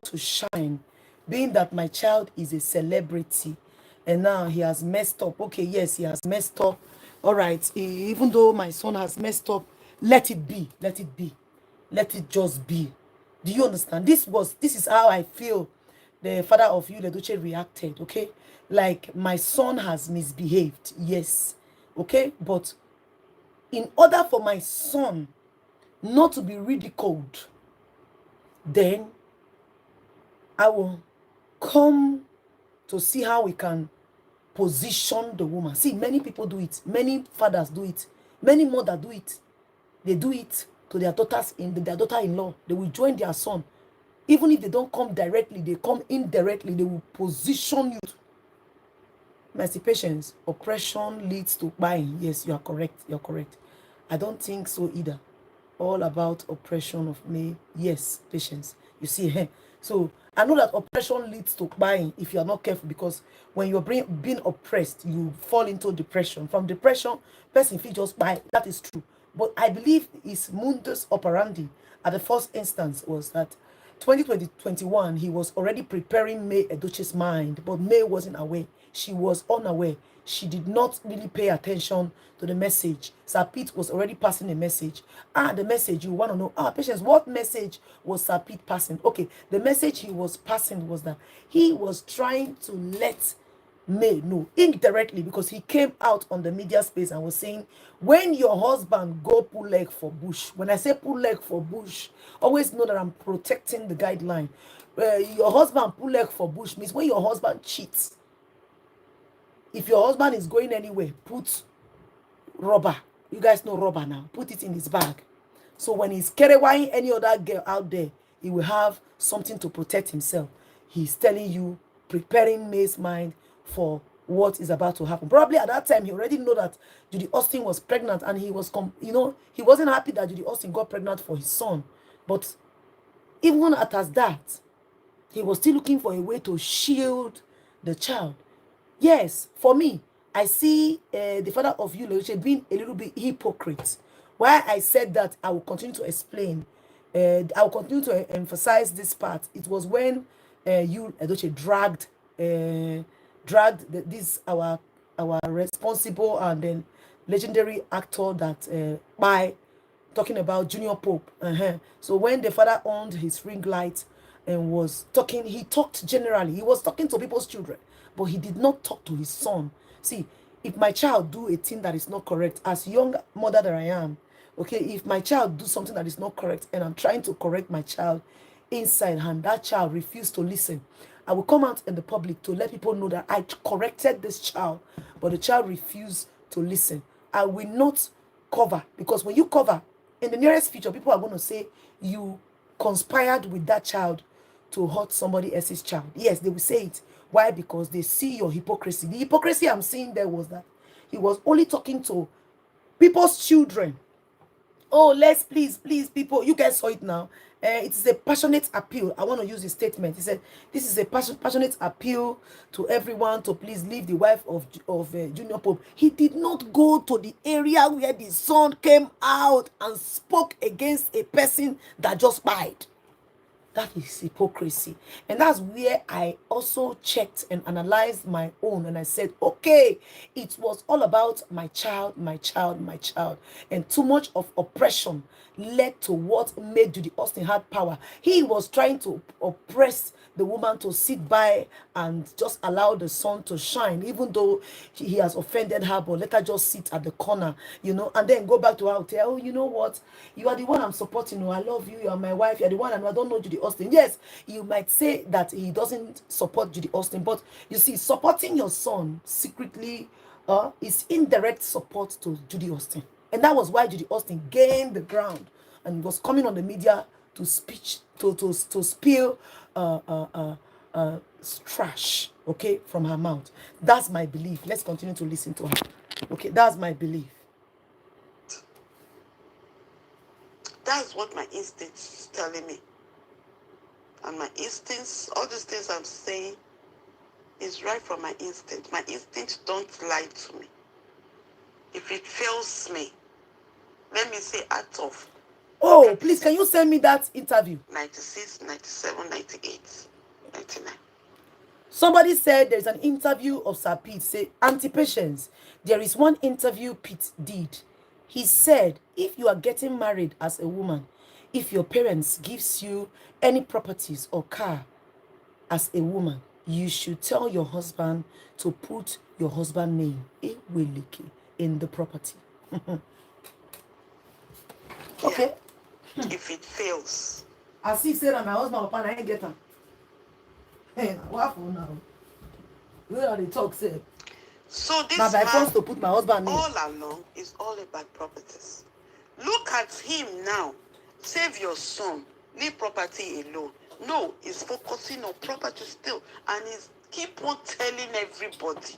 to shine, being that my child is a celebrity and now he has messed up. Okay, yes, he has messed up. All right, even though my son has messed up, let it be, let it be, let it just be. Do you understand? This is how I feel the father of you, Edochie, reacted. Okay, like my son has misbehaved, yes, okay, but in order for my son not to be ridiculed, then I will come to see how we can position the woman. See, many people do it. Many fathers do it. Many mothers do it. They do it to their daughters, their daughter-in-law. They will join their son. Even if they don't come directly, they come indirectly. They will position you. Mercy, patience. Oppression leads to buying. Yes, you are correct. You're correct. I don't think so either. All about oppression of me. Yes, patience. You see, so I know that oppression leads to buying if you are not careful, because when you're being oppressed, you fall into depression. From depression, person feel just buy. That is true. But I believe his mundus operandi at the first instance was that 2021, he was already preparing May Edochie's mind, but May wasn't aware. She was unaware. She did not really pay attention to the message. Sir Pete was already passing a message. The message, you want to know, Patience, what message was Sir Pete passing? Okay, the message he was passing was that he was trying to let May know indirectly, because he came out on the media space and was saying, when your husband go pull leg for bush, when I say pull leg for bush, always know that I'm protecting the guideline. Your husband pull leg for bush means when your husband cheats. If your husband is going anywhere, put rubber. You guys know rubber now. Put it in his bag. So when he's carrying any other girl out there, he will have something to protect himself. He's telling you, preparing May's mind for what is about to happen. Probably at that time, he already know that Judy Austin was pregnant, and he was, he wasn't happy that Judy Austin got pregnant for his son. But even as that, he was still looking for a way to shield the child. Yes, for me, I see the father of you, Edochie, being a little bit hypocrite. Why I said that, I will continue to explain. I will continue to emphasize this part. It was when you, Edochie, dragged dragged this our responsible and then legendary actor that by talking about Junior Pope. So when the father owned his ring light and was talking, he talked generally. He was talking to people's children, but he did not talk to his son. See, if my child do a thing that is not correct, as young mother that I am, okay, if my child do something that is not correct and I'm trying to correct my child inside and that child refused to listen, I will come out in the public to let people know that I corrected this child, but the child refused to listen. I will not cover, because when you cover, in the nearest future, people are going to say you conspired with that child to hurt somebody else's child. Yes, they will say it. Why? Because they see your hypocrisy. The hypocrisy I'm seeing there was that he was only talking to people's children. Oh, let's please, people, you guys saw it now. It is a passionate appeal. I want to use the statement. He said, "This is a passionate appeal to everyone to please leave the wife of Junior Pope." He did not go to the area where the son came out and spoke against a person that just died. That is hypocrisy. And that's where I also checked and analyzed my own. And I said, okay, it was all about my child, my child, my child. And too much of oppression led to what made Judy Austin had power. He was trying to oppress the woman to sit by and just allow the sun to shine, even though he has offended her, but let her just sit at the corner, and then go back to her hotel. Oh, you know what? You are the one I'm supporting. Oh, I love you. You are my wife. You're the one, and I don't know Judy Austin. Yes, you might say that he doesn't support Judy Austin, but you see, supporting your son secretly is indirect support to Judy Austin. And that was why Judy Austin gained the ground and was coming on the media to speech to spill trash, okay, from her mouth. That's my belief. Let's continue to listen to her. Okay, that's my belief.
That's what my instinct is telling me. And my instincts, all these things I'm saying, is right from my instinct. My instincts don't lie to me. If it fails me, let me say out of.
Oh, please, can you send me that interview?
96, 97, 98, 99.
Somebody said there's an interview of Sir Pete. Say, anti-patience. There is one interview Pete did. He said, if you are getting married as a woman, if your parents gives you any properties or car as a woman, you should tell your husband to put your husband's name in the property. Okay?
Yeah. If it fails.
As he said, my husband, I ain't get him. Hey, what for now? Where are the talk said?
So this
man to put my husband
all along is all about properties. Look at him now. Save your son. Leave property alone. No, he's focusing on property still. And he's keep on telling everybody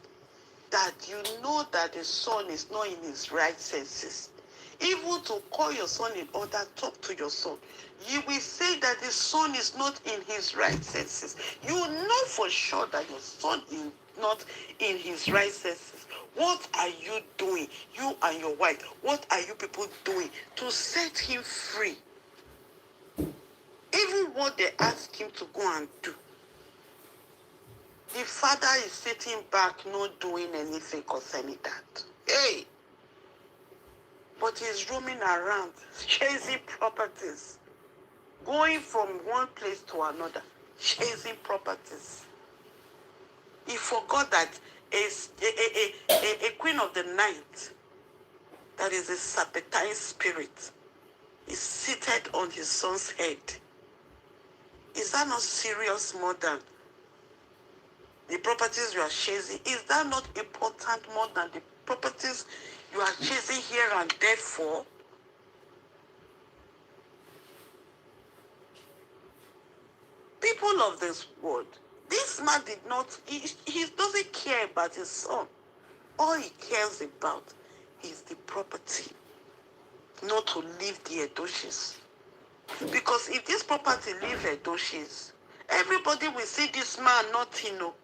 that you know that the son is not in his right senses. Even to call your son in order, talk to your son. You will say that the son is not in his right senses. You know for sure that your son is not in his right senses. What are you doing, you and your wife? What are you people doing to set him free? Even what they ask him to go and do, the father is sitting back, not doing anything concerning that. Hey! But he's roaming around, chasing properties, going from one place to another, chasing properties. He forgot that a queen of the night, that is a serpentine spirit, is seated on his son's head. Is that not serious more than the properties you are chasing? Is that not important more than the properties you are chasing here and there for? People of this world, this man did not, he doesn't care about his son. All he cares about is the property, not to leave the Edochies. Because if this property leave Edochies, everybody will see this man nothing. No.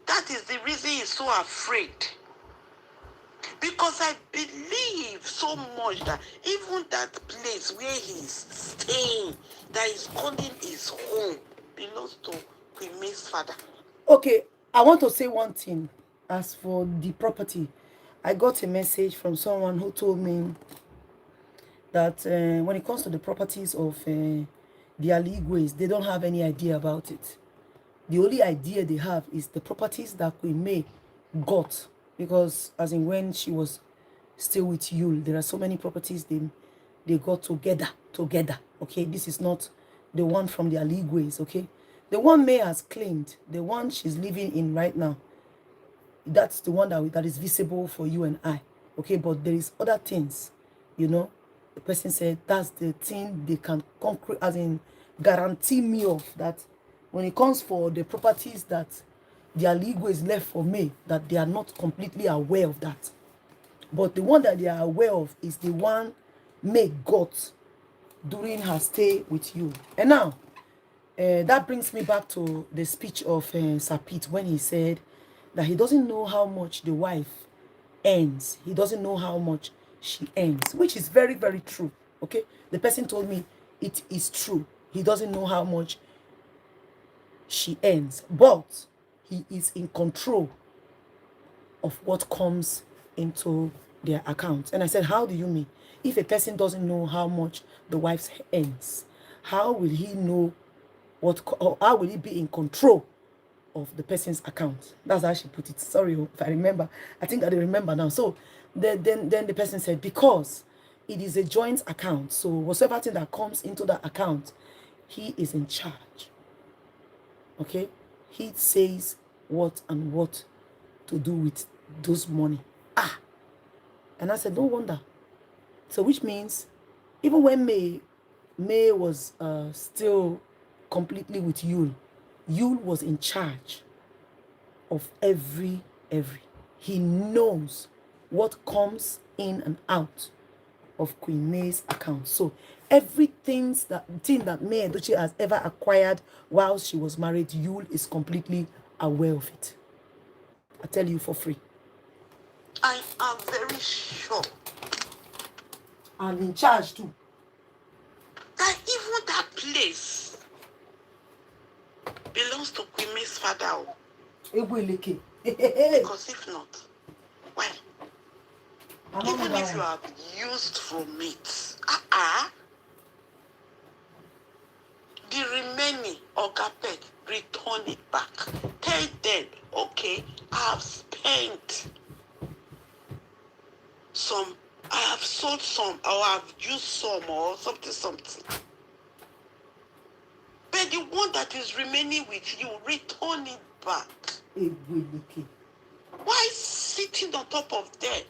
That is the reason he's so afraid. Because I believe so much that even that place where he's staying, that is calling his home, belongs to Queen May's father.
Okay, I want to say one thing. As for the property, I got a message from someone who told me that when it comes to the properties of the Aligways, they don't have any idea about it. The only idea they have is the properties that Queen May got, because as in when she was still with Yul, there are so many properties they got together. Okay, this is not the one from the Aligways. Okay, the one May has claimed, the one she's living in right now, that's the one that is visible for you and I. Okay, but there is other things, you know. The person said that's the thing they can concrete, as in guarantee me of that when it comes for the properties that their legal is left for me, that they are not completely aware of that. But the one that they are aware of is the one May got during her stay with you. And now, that brings me back to the speech of Sapit when he said that he doesn't know how much the wife earns. He doesn't know how much she earns, which is very, very true. Okay, the person told me it is true. He doesn't know how much she earns, but he is in control of what comes into their account. And I said, how do you mean? If a person doesn't know how much the wife earns, how will he know or how will he be in control of the person's account? That's how she put it. Sorry if I remember. I think I remember now. So then the person said, because it is a joint account, so whatever thing that comes into that account, he is in charge. Okay, he says what and what to do with those money. And I said, no wonder. So which means even when May was still completely with Yul was in charge of every. He knows what comes in and out of Queen May's account. So everything that May Edochie has ever acquired while she was married, Yul is completely aware of it. I tell you for free.
I am very sure.
I'm in charge too.
That even that place belongs to Queen May's father. Because if not, why? Even if you have used from it, the remaining Ogapek, return it back. Tell them, okay, I have spent some, I have sold some, or I have used some, or something. But the one that is remaining with you, return it back. Why sitting on top of them?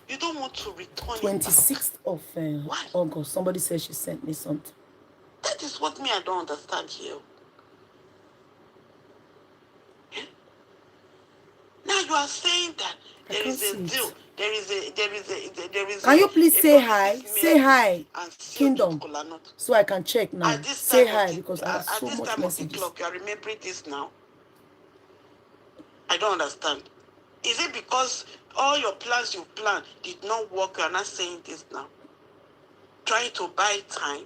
You don't want to return
26th of August. Somebody said she sent me something.
That is what I don't understand here. Now you are saying that there is a deal. There is.
Can you please say hi? Say hi, Kingdom, so I can check now. Say hi, because I have so much messages.
You are remembering this now. I don't understand. Is it because all your plans you planned did not work? You are not saying this now. Trying to buy time.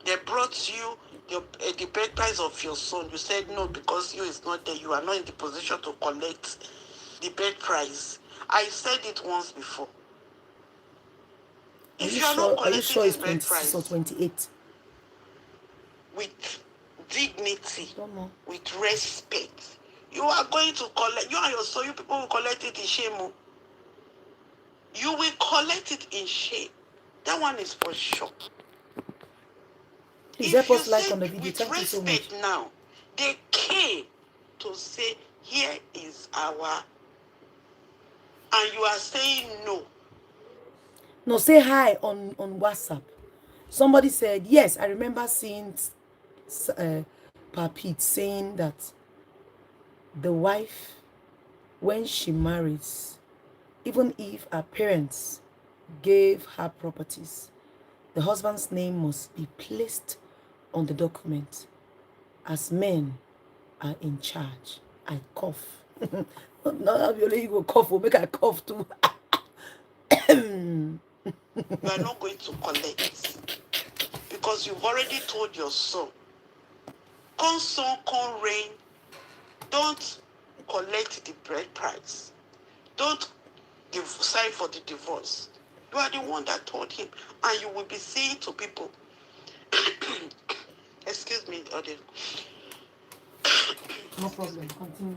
They brought you the birth price of your son. You said no because you is not there. You are not in the position to collect the birth price. I said it once before.
If you are not collecting the birth price or 28
with dignity, with respect, you are going to collect. You and your son, you people will collect it in shame. You will collect it in shame. That one is for sure.
Please help us like on the video. Thank you so much.
Now, they came to say, here is our, and you are saying no.
No, say hi on WhatsApp. Somebody said, yes, I remember seeing Papit saying that the wife, when she marries, even if her parents gave her properties, the husband's name must be placed on the document, as men are in charge. I cough. Not you will cough, will make I cough too.
You are not going to collect because you've already told your son, come sun, come rain, don't collect the bread price. Don't sign for the divorce. You are the one that told him. And you will be saying to people, excuse me, audience.
No problem. Continue.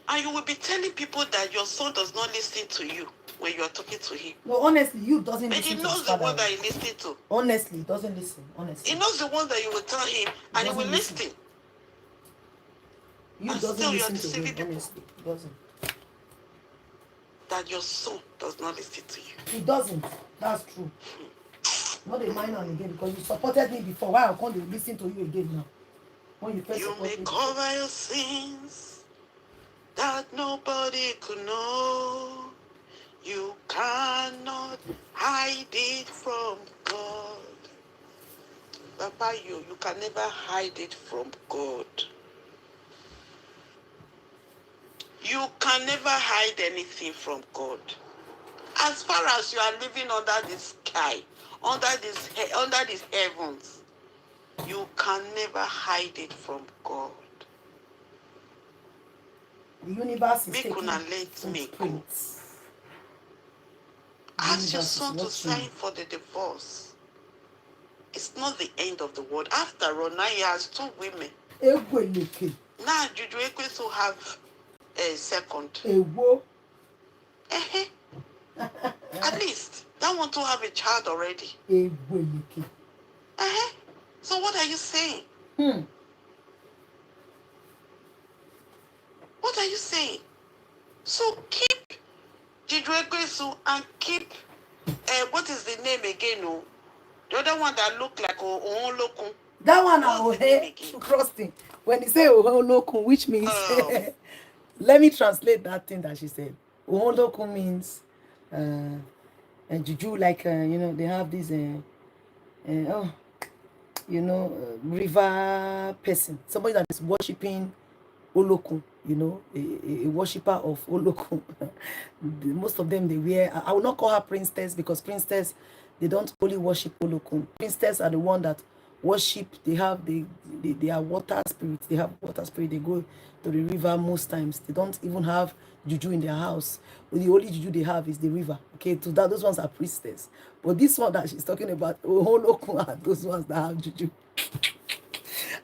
And you will be telling people that your son does not listen to you when you are talking to him.
No, honestly, you doesn't
But
listen
he
to his
knows the
father.
one that he listens to.
Honestly, he doesn't listen. Honestly.
He knows the one that you will tell him and he will
Listen.
listen.
You
And
doesn't
still you are
listen to him,
deceiving people.
honestly. He doesn't.
That your son does not listen to you.
He doesn't. That's true. Not a minor again, because you supported me before. Why I can't listen to you again now? When you first
You
support
may
me
cover
before.
your sins that nobody could know. You cannot hide it from God. Papa, you can never hide it from God. You can never hide anything from God. As far as you are living under the sky, under these heavens, you can never hide it from God.
The universe is
Make
taking
una let me go.
footprints.
Ask your son to sign for the divorce. It's not the end of the world. After all, now he has 2 women. Now Judy Austin have a second. At least that one to have a child already. So what are you saying? What are you saying? So keep Judy Austin and keep what is the name again? Oh, the other one that look like Oholokun.
That one is trusting. When he say Oholokun, which means let me translate that thing that she said. Oholokun means juju, like you know, they have this river person, somebody that is worshiping Olokun, you know, a worshipper of Olokun. Most of them, they wear, I will not call her priestess, because priestess, they don't only worship Olokun. Priestess are the one that worship, they are water spirits. They have water spirit. They go to the river most times. They don't even have juju in their house. The only juju they have is the river. Okay, to that, those ones are priestess. But this one that she's talking about, Olokun, are those ones that have juju.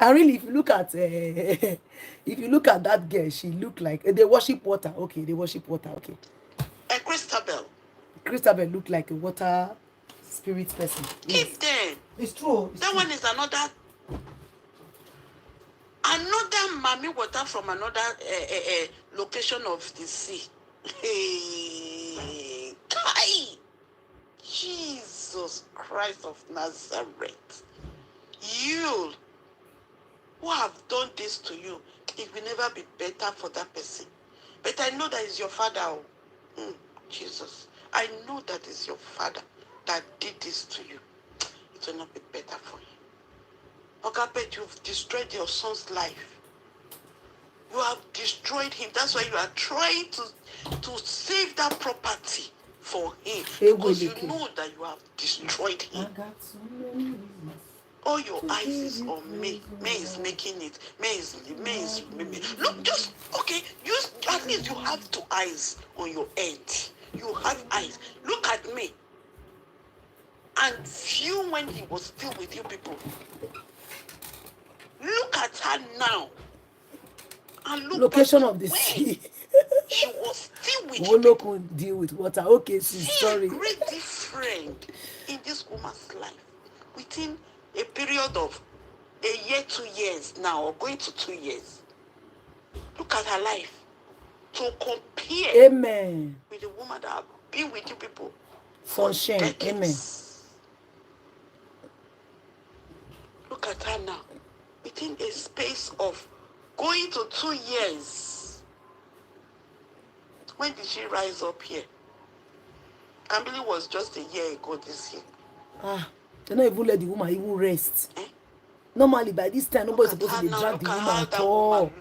And really, if you look at that girl, she look like they worship water. Okay, they worship water. Okay.
And
Christel look like a water spirit person.
Keep them.
It's true.
That one is another mommy water from another location of the sea. Hey, Kai, Jesus Christ of Nazareth, you who have done this to you, it will never be better for that person. But I know that is your father. Jesus, I know that is your father that did this to you. It will not be better for you. Ogabet, you've destroyed your son's life. You have destroyed him. That's why you are trying to save that property for him. Because you know that you have destroyed him. All your eyes is on me. Me is making it. Me is. Look, just, okay, at least you have 2 eyes on your head. You have eyes. Look at me. And view when he was still with you people. Look at her now. And look
location of the sea.
She was still with
you. People. Deal with water. Okay, sorry.
A great difference in this woman's life within a period of a year, 2 years now, or going to 2 years. Look at her life. To compare
Amen.
With the woman that have been with you people
for shame. Amen.
Look at her now. Within a space of going to 2 years. When did she rise up here? Camille was just a year ago this year.
They don't even let the woman even rest. Normally, by this time, nobody's supposed to drag the woman at all.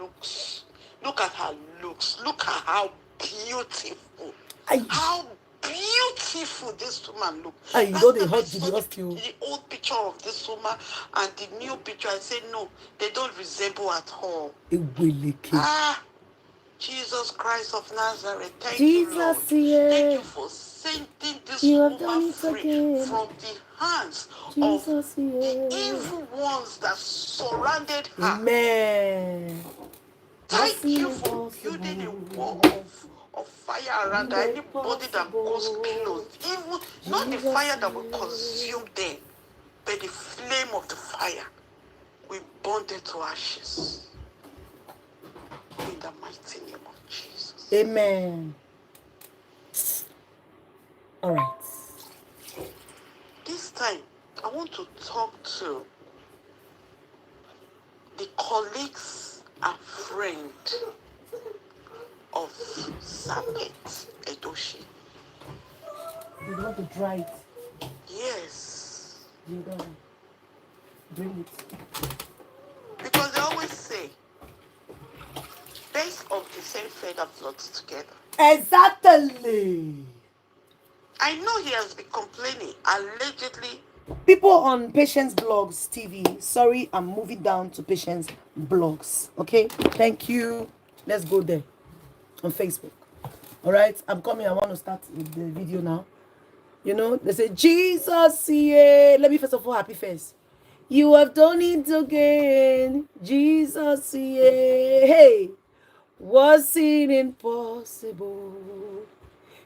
Look at her looks. Look at how beautiful. How beautiful this woman looks.
You know they hurt Judy Austin.
The old picture of this woman and the new picture, I say no, they don't resemble at all. Jesus Christ of Nazareth, thank you, Lord.
Jesus, yeah.
Thank you for setting this
You have done
woman
it
free
again.
from the hands
Jesus,
of the
yeah.
evil ones that surrounded her.
Amen.
Thank you for building a wall of fire around her. Anybody that goes close, even not the fire that will consume them, but the flame of the fire will burn them to ashes. In the mighty name of Jesus.
Amen. All right.
This time, I want to talk to the colleagues and friends of Serpent Edochie.
You want to try it?
Yes.
You don't bring it.
Because they always say, birds of the same feather flock together.
Exactly.
I know he has been complaining, allegedly.
People on Patience Blogs TV. Sorry, I'm moving down to Patience Blogs. Okay, thank you. Let's go there on Facebook. All right, I'm coming. I want to start with the video now. You know, they say, Jesus, yeah. Let me first of all happy face. You have done it again. Jesus, yeah. Hey, was it impossible?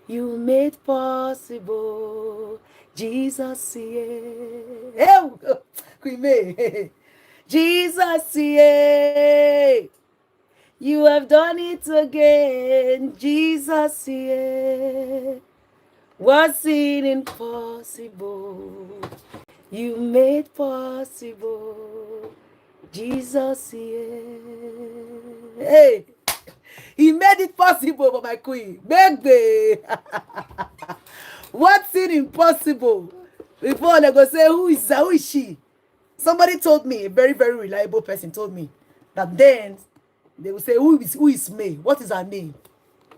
You made possible. Jesus, yeah. Hey, Queen May. Jesus, yeah. You have done it again. Jesus, yeah. Was it impossible? You made possible. Jesus, yeah. Hey, he made it possible for my queen. Baby. What's it impossible? Before they go say, who is that? Who is she? Somebody told me, a very, very reliable person told me that then they will say, who is May? What is her name?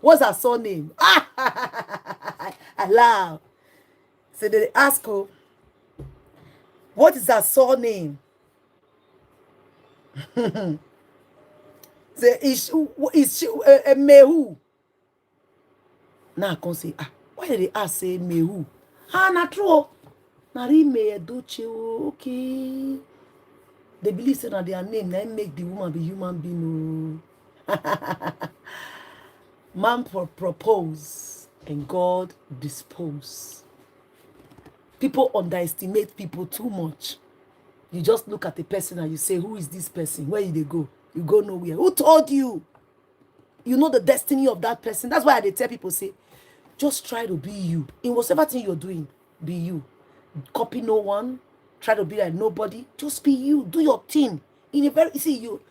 What's her surname? Allah. So they ask her, what is her surname? Say, is she a Mehu? Now I can say, why did they ask say Mehu? Not true. Now they may Edochie, okay. They believe say that their name, they make the woman be human being. Man propose and God dispose. People underestimate people too much. You just look at the person and you say, who is this person? Where did they go? You go nowhere. Who told you? You know the destiny of that person. That's why they tell people, say, just try to be you. In whatever thing you're doing, be you. Copy no one. Try to be like nobody. Just be you. Do your thing. In a very, see, you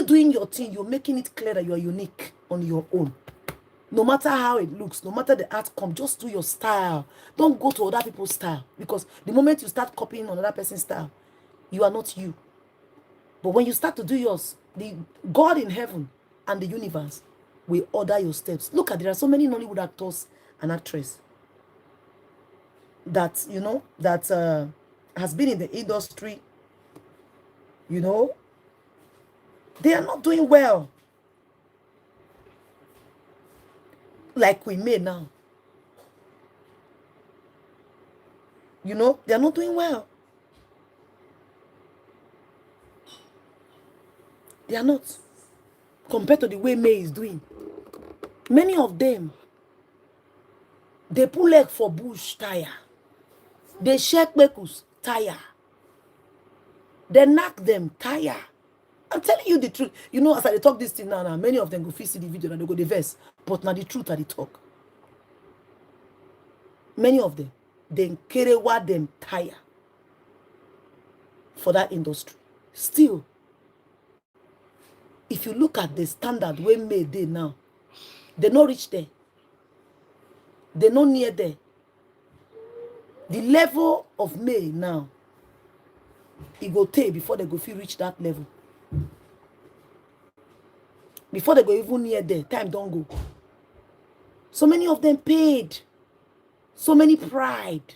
doing your thing, you're making it clear that you're unique on your own. No matter how it looks, no matter the outcome, just do your style. Don't go to other people's style. Because the moment you start copying another person's style, you are not you. But when you start to do yours, the God in heaven and the universe will order your steps. Look at, there are so many Nollywood actors and actresses that, you know, that has been in the industry, you know, they are not doing well. Like we may now. You know, they are not doing well. They are not. Compared to the way May is doing. Many of them, they pull leg for bush tire. They shake bekus tire. They knock them tire. I'm telling you the truth. You know, as I talk this thing now, many of them go see the video and they go the verse. But now the truth are the talk. Many of them, they carry what them tire for that industry. Still, if you look at the standard we made there now, they not reach there. They not near there. The level of May now, it go take before they go feel reach that level. Before they go even near there, time don't go. So many of them paid. So many pride.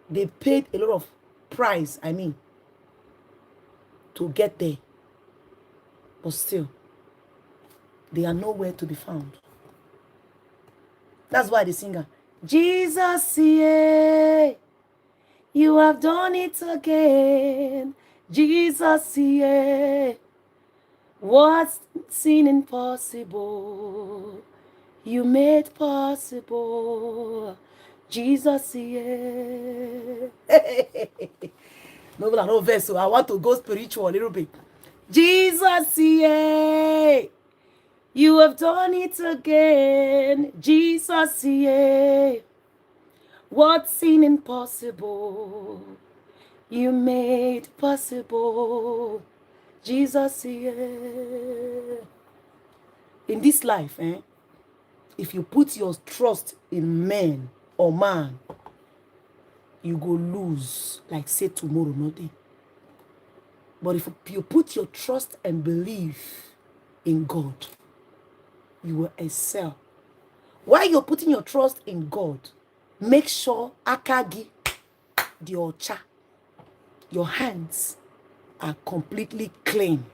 They paid a lot of price, I mean, to get there. But still, they are nowhere to be found. That's why the singer, Jesus, yeah, you have done it again. Jesus, yeah, what's seen impossible, you made possible. Jesus, yeah. No verse, so I want to go spiritual a little bit. Jesus, yeah, you have done it again. Jesus, yeah, what's seen impossible, you made possible. Jesus, yeah. In this life, if you put your trust in men or man, you go lose, like say tomorrow, nothing. But if you put your trust and belief in God, you will excel. While you're putting your trust in God, make sure akagi the ocha, your hands are completely clean.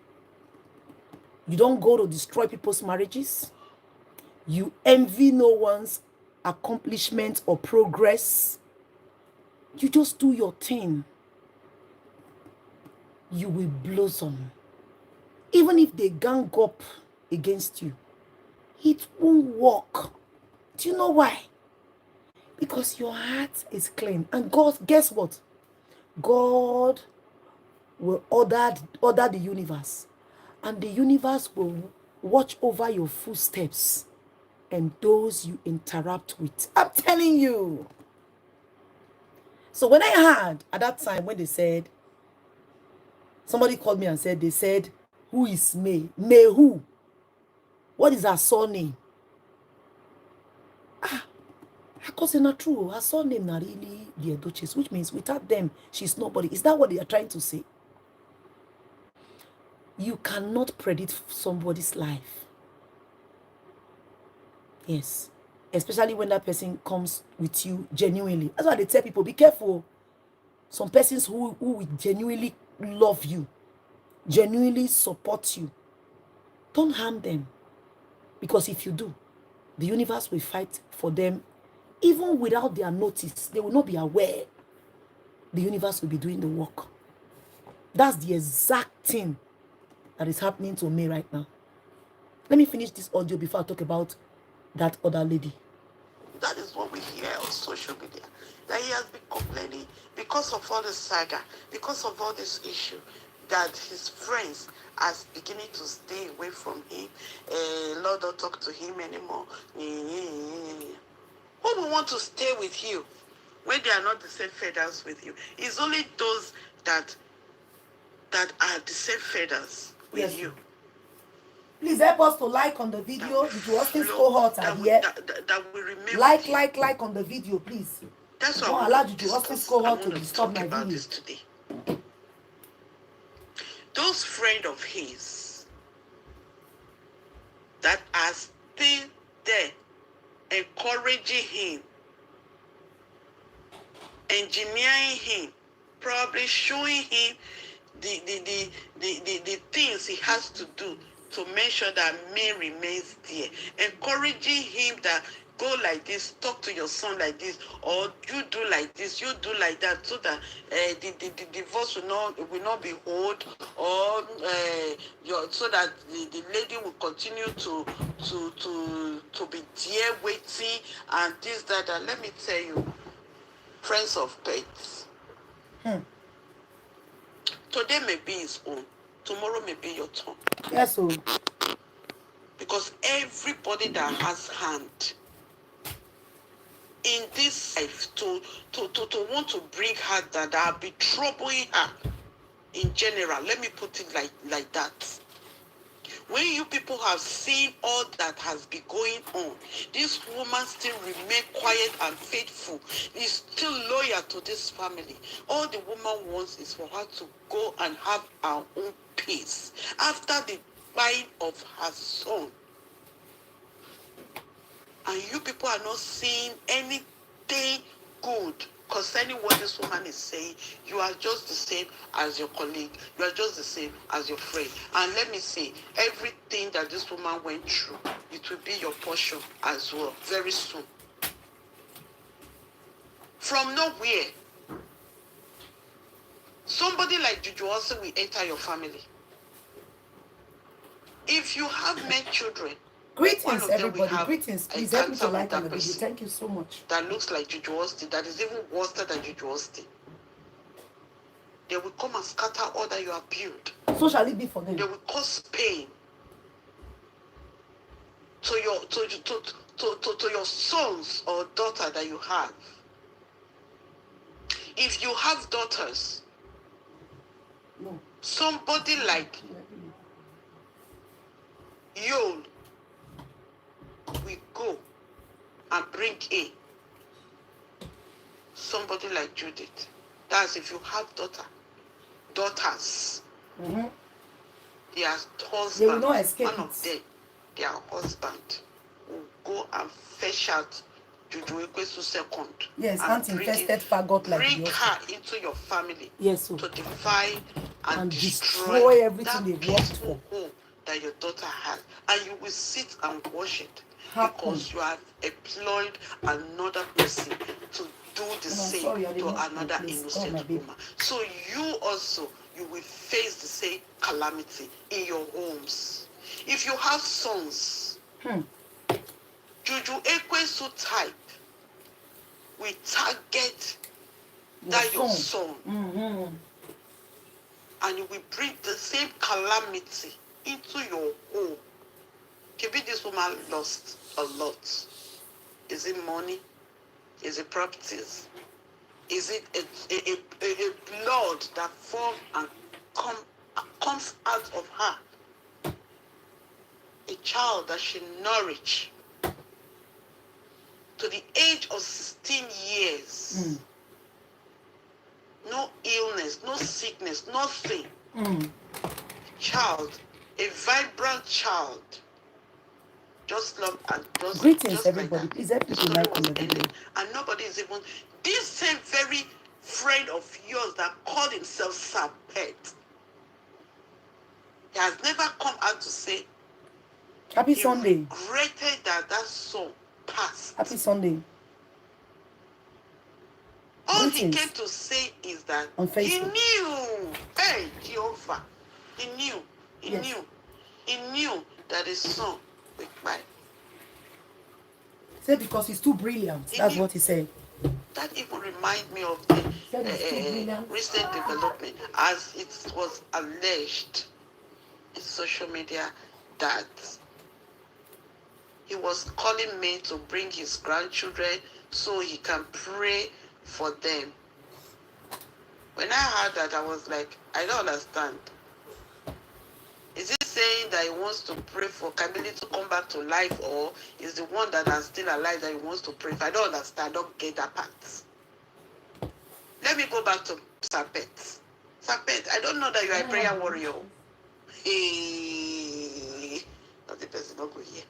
You don't go to destroy people's marriages. You envy no one's accomplishment or progress. You just do your thing. You will blossom. Even if they gang up against you, it won't work. Do you know why? Because your heart is clean. And God, guess what? God will order the universe. And the universe will watch over your footsteps and those you interact with. I'm telling you. So when I heard at that time when they said, somebody called me and said, they said, who is May? May who? What is her surname? Because it's not true. Her surname not really the Edochies, which means without them, she's nobody. Is that what they are trying to say? You cannot predict somebody's life. Yes. Especially when that person comes with you genuinely. That's why they tell people, be careful. Some persons who will genuinely love you, genuinely support you, don't harm them. Because if you do, the universe will fight for them. Even without their notice, they will not be aware. The universe will be doing the work. That's the exact thing that is happening to me right now. Let me finish this audio before I talk about that other lady.
That is what we hear on social media. That he has been complaining because of all the saga, because of all this issue, that his friends are beginning to stay away from him. Lord, don't talk to him anymore. Who will want to stay with you when they are not the same feathers with you? It's only those that are the same feathers with you.
Please help us to like on the video. The Judy Austin cohort are here.
That will remain
like on the video, please.
That's what
don't allow the Judy Austin cohort to disturb my video.
Today. Those friends of his that are still there, encouraging him, engineering him, probably showing him the things he has to do to make sure that May remains there, encouraging him that go like this, talk to your son like this, or you do like this, you do like that, so that the divorce will not be hold, or so that the lady will continue to be there waiting and this that. Let me tell you, friends of pets. Today may be his own. Tomorrow may be your turn.
Yes, sir.
Because everybody that has hand in this life to want to bring her that I'll be troubling her in general. Let me put it like that. When you people have seen all that has been going on, this woman still remain quiet and faithful, is still loyal to this family. All the woman wants is for her to go and have her own peace after the buying of her son. And you people are not seeing anything good concerning what this woman is saying, you are just the same as your colleague. You are just the same as your friend. And let me say, everything that this woman went through, it will be your portion as well, very soon. From nowhere, somebody like Judy Austin will enter your family. If you have met children,
Greetings, everybody. Greetings. Please help me to like on the video.
person
Thank you so much.
that looks like Judy Austin, that is even worse than Judy Austin. They will come and scatter all that you have built.
So shall it be for them.
They will cause pain to your sons or daughter that you have. If you have daughters,
No.
somebody like Yol will go and bring in somebody like Judith. That's if you have daughters.
Mm-hmm.
Their husband,
They will not escape
one of them, their husband will go and fetch out Juju Ekwesu second.
Yes, anti-infested faggot like
bring
yours.
her into your family.
Yes, so.
To defy and
destroy everything they've worked for.
Home that your daughter has, and you will sit and watch it because you have employed another person to do the same to another innocent woman. So you also, you will face the same calamity in your homes. If you have sons, Juju Ekwesu type will target your son.
Mm-hmm.
And you will bring the same calamity into your home. Maybe this woman lost a lot. Is it money? Is it properties? Is it a blood that forms and comes out of her? A child that she nourished to the age of 16 years. No illness, no sickness, nothing. Child, a vibrant child. Just love and just
greetings,
just
everybody.
like
Please help me to like on the video.
And nobody is even this same very friend of yours that called himself Serpent. He has never come out to say
Happy Sunday.
Regretted that song passed.
Happy Sunday.
All he came to say is that he knew, hey, Jehovah, he knew that his son would die.
Say because he's too brilliant. That's what he said.
That even reminds me of the recent development, as it was alleged in social media that he was calling me to bring his grandchildren so he can pray for them. When I heard that, I was like, I don't understand. Is he saying that he wants to pray for Camille to come back to life, or is the one that is still alive that he wants to pray for? I don't understand. I don't get that part. Let me go back to Serpent. Serpent, I don't know that you are a prayer warrior. Hey, not the person not go here.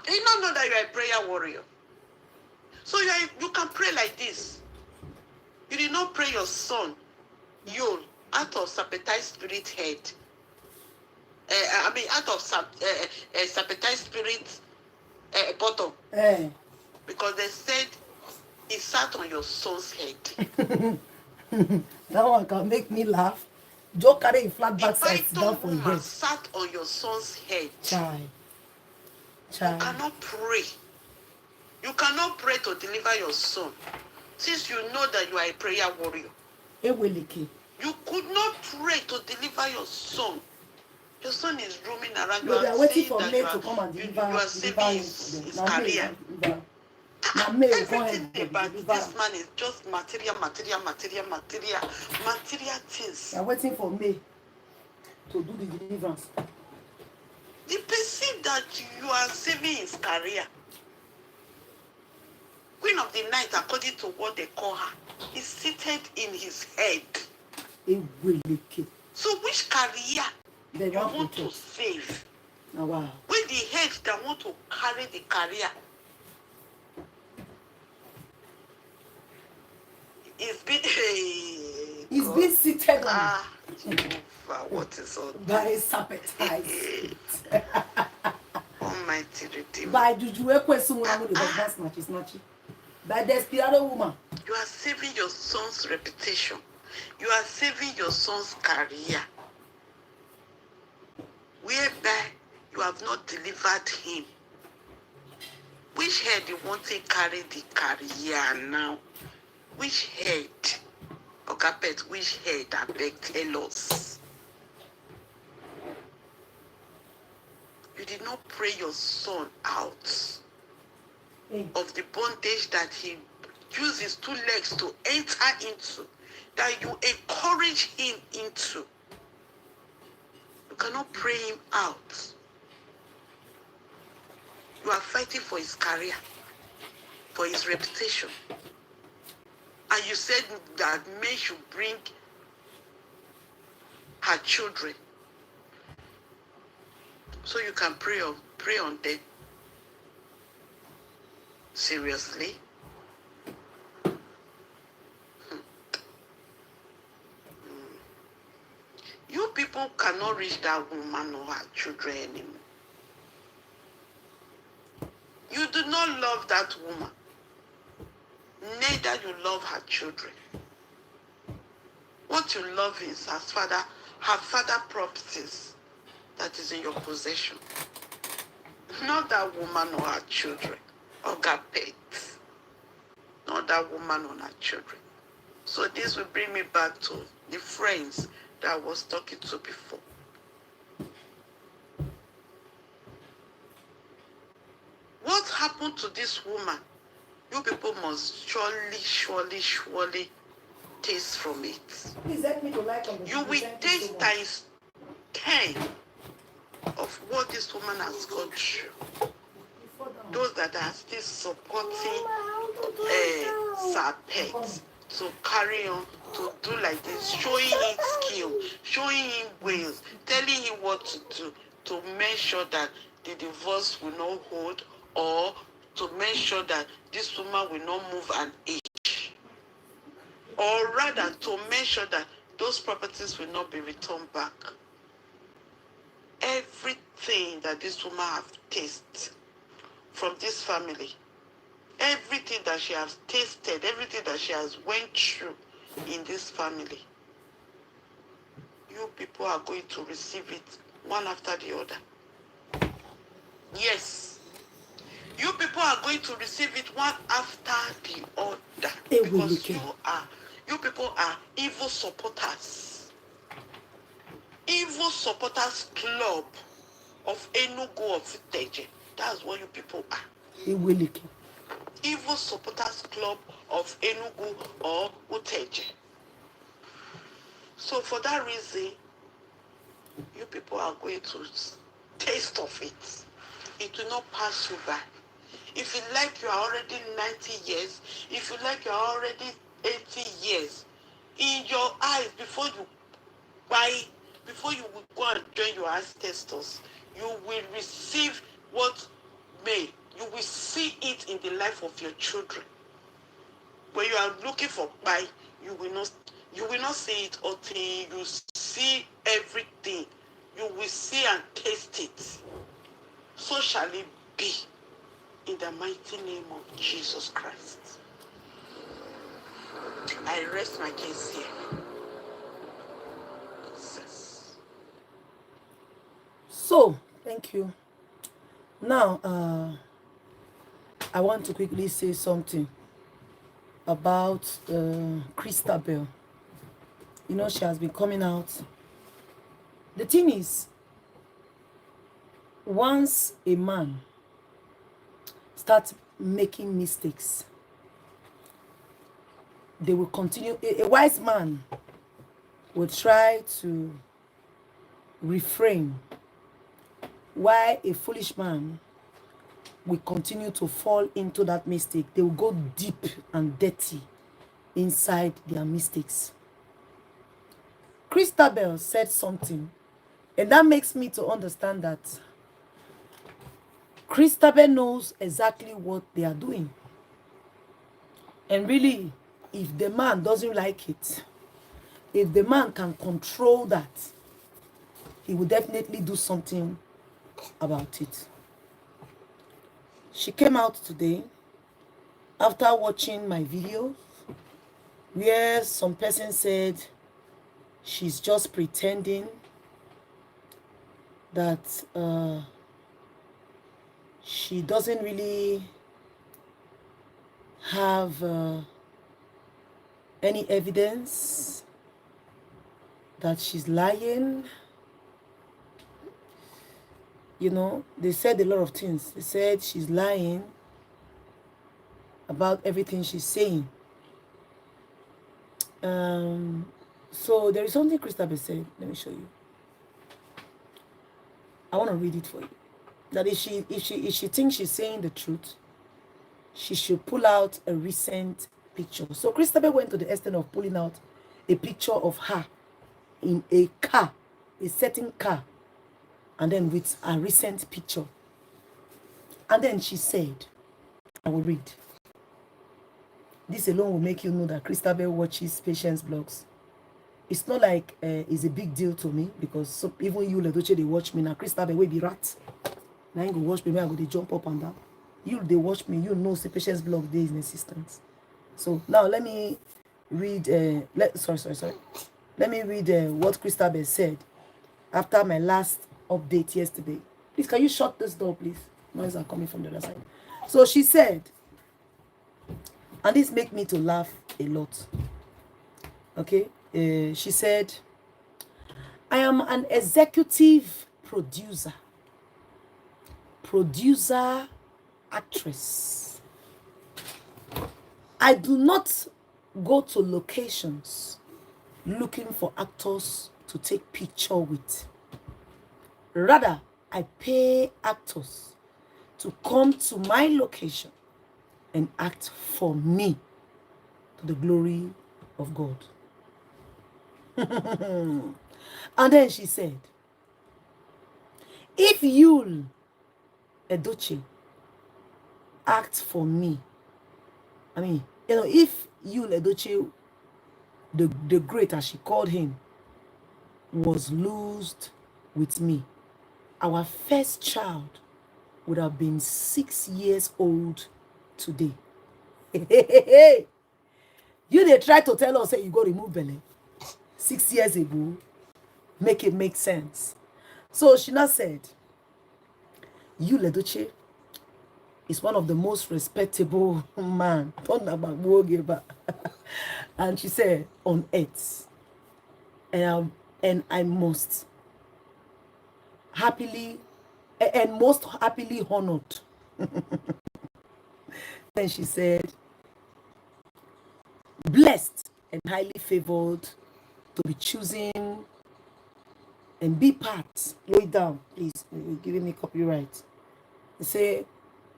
You don't know that you are a prayer warrior. So you can pray like this. You did not pray your son, Yol, out of Serpentine spirit head. Out of Serpentine spirit bottom. Because they said he sat on your son's head.
That one can make me laugh. Don't carry a flat back side down for your head.
Sat on your son's head.
Child.
You cannot pray. You cannot pray to deliver your son, since you know that you are a prayer warrior. You could not pray to deliver your son. Your son is roaming around.
No, they are waiting for me to come and deliver.
You are saving his career. Everything about this man is just material things.
They are waiting for me to do the deliverance.
They perceive that you are saving his career. Queen of the night, according to what they call her, is seated in his head. So which career you want to save?
Oh, wow.
With the head that want to carry the career. It's been hey,
He's
God.
been seated on
Jehovah, what is all
by a
this?
serpentine spirit.
Almighty Redeemer.
By Juju Ekwesumuna, that's snatchy. By Desperado woman.
You are saving your son's reputation. You are saving your son's career. Whereby you have not delivered him. Which head you want to carry the career now? Which head? Okapet, which head? I beg, tell us. You did not pray your son out of the bondage that he used his 2 legs to enter into, that you encourage him into. You cannot pray him out. You are fighting for his career, for his reputation. And you said that men should bring her children so you can pray on them. Seriously? You people cannot reach that woman or her children anymore. You do not love that woman. Neither you love her children. What you love is her father properties that is in your possession. Not that woman or her children, or her pets. Not that woman or her children. So this will bring me back to the friends that I was talking to before. What happened to this woman? You people must surely taste from it.
Please help me to like
you will taste times 10 of what this woman has gone through. Those that are still supporting Serpent to carry on, to do like this, showing him skill, showing him ways, telling him what to do, to make sure that the divorce will not hold, or to make sure that this woman will not move an inch, or rather to make sure that those properties will not be returned back. Everything that this woman has tasted from this family, everything that she has tasted, everything that she has went through in this family, you people are going to receive it one after the other. Yes. You people are going to receive it one after the other. Because you people are evil supporters. Evil supporters club of Enugu of Teje. That's what you people are. Evil supporters club of Enugu or Uteje. So for that reason, you people are going to taste of it. It will not pass you by. If you like, you are already 90 years. If you like, you are already 80 years. In your eyes, before you will go and join your ancestors, you will receive what may. You will see it in the life of your children. When you are looking for buy, you will not see it until you see everything. You will see and taste it. So shall it be. In the mighty name of Jesus Christ. I rest my case here. Jesus.
So, thank you. Now, I want to quickly say something about Christel. You know, she has been coming out. The thing is, once a man starts making mistakes, they will continue. A wise man will try to refrain, while a foolish man will continue to fall into that mistake. They will go deep and dirty inside their mistakes. Christel said something, and that makes me to understand that Christel knows exactly what they are doing. And really, if the man doesn't like it, if the man can control that, he will definitely do something about it. She came out today after watching my video where some person said she's just pretending that she doesn't really have any evidence that she's lying. You know, they said a lot of things. They said she's lying about everything she's saying. So there is something Christel said. Let me show you. I want to read it for you. That if she thinks she's saying the truth, she should pull out a recent picture. So Christel went to the extent of pulling out a picture of her in a car, a certain car, and then with a recent picture. And then she said, I will read. This alone will make you know that Christel watches Patience blogs. It's not like it's a big deal to me, because even you, Edochie, they watch me now. Christel will be rat. Now you go watch me, I go they jump up and down. You, they watch me, you know, the Patience blog there is in existence. So now let me read. Sorry. Let me read what Christel said after my last update yesterday. Please, can you shut this door, please? Noise are coming from the other side. So she said, and this make me to laugh a lot. Okay, she said, I am an executive producer, actress. I do not go to locations looking for actors to take picture with. Rather, I pay actors to come to my location and act for me to the glory of God. And then she said, if you, Edochie, act for me, I mean, you know, if you, Edochie, the great, as she called him, was loosed with me, our first child would have been 6 years old today. You, they try to tell us, say, you go remove belly 6 years ago, make it make sense. So she now said, you, Edochie, is one of the most respectable man, and she said, on earth, and I must happily and most happily honored. Then she said, blessed and highly favored to be choosing and be part. Slow it down, please. You're giving me copyright. They say,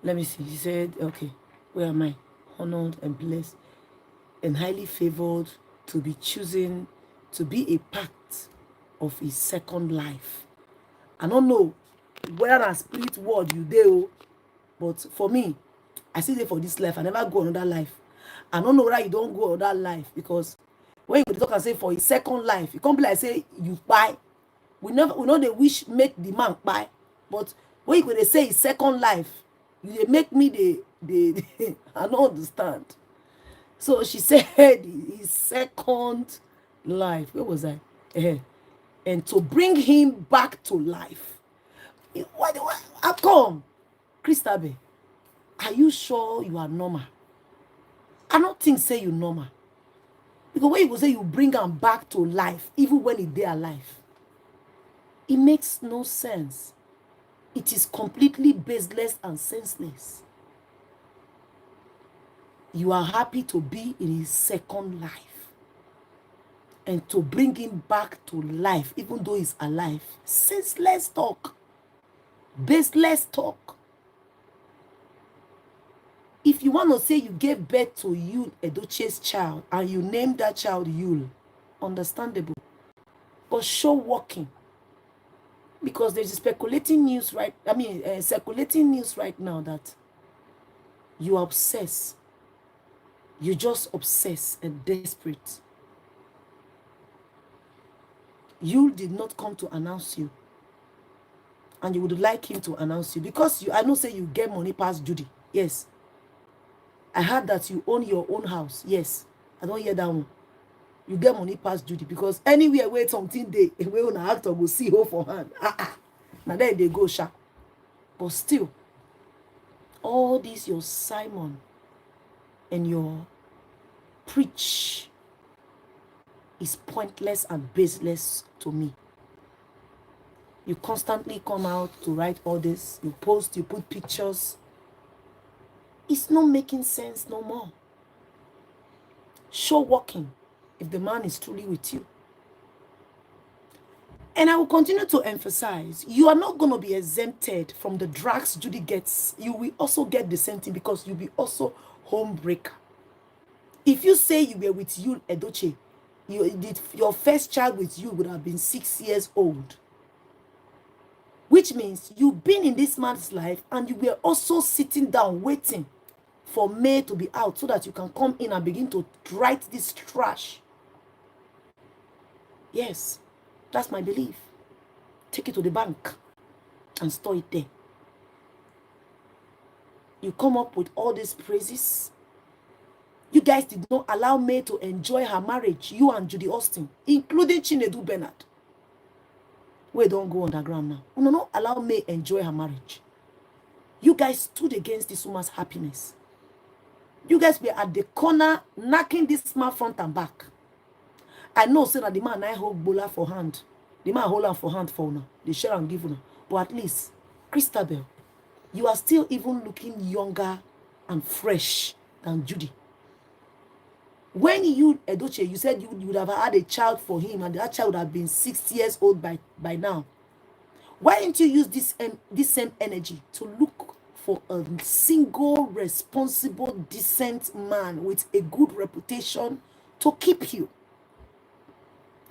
let me see. She said, okay, where am I? Honored and blessed and highly favored to be choosing to be a part of his second life. I don't know where a spirit word you do, but for me, I see it for this life. I never go another life. I don't know whether you don't go another life, because when you talk and say for his second life, it can't be like say you buy. We know they wish make the man buy, but when you could say his second life, you make me the I don't understand. So she said his second life. Where was I? And to bring him back to life. How come? Christel, are you sure you are normal? I don't think say you normal. Because when you go say you bring him back to life, even when they are alive, it makes no sense. It is completely baseless and senseless. You are happy to be in his second life and to bring him back to life, even though he's alive. Senseless talk. Baseless talk. If you want to say you gave birth to Yul, Edochie's child, and you named that child Yul, understandable. But show working. Because there's circulating news right now that you are obsessed. You're just obsessed and desperate. You did not come to announce you. And you would like him to announce you. Because I know say you get money past Judy. Yes. I heard that you own your own house. Yes. I don't hear that one. You get money past Judy. Because anywhere where something they where an actor will see hold for hand. Now there they go sharp. But still, all this your Simon and your preach is pointless and baseless to me. You constantly come out to write all this. You post, you put pictures. It's not making sense no more. Show walking if the man is truly with you. And I will continue to emphasize, you are not going to be exempted from the drags Judy gets. You will also get the same thing because you'll be also home breaker. If you say you were with you, Edochie, your first child with you would have been 6 years old. Which means you've been in this man's life and you were also sitting down waiting for May to be out so that you can come in and begin to write this trash. Yes, that's my belief. Take it to the bank and store it there. You come up with all these praises. You guys did not allow May to enjoy her marriage, you and Judy Austin, including Chinedu Bernard. We don't go underground now. No, no, allow May enjoy her marriage. You guys stood against this woman's happiness. You guys were at the corner knocking this man front and back. I know, say that the man I hold Bola for hand. The man hold her for hand for now. They share and give her. But at least, Christel, you are still even looking younger and fresh than Judy. When you, Edochie, you said you would have had a child for him and that child would have been 6 years old by now. Why didn't you use this same energy to look for a single, responsible, decent man with a good reputation to keep you?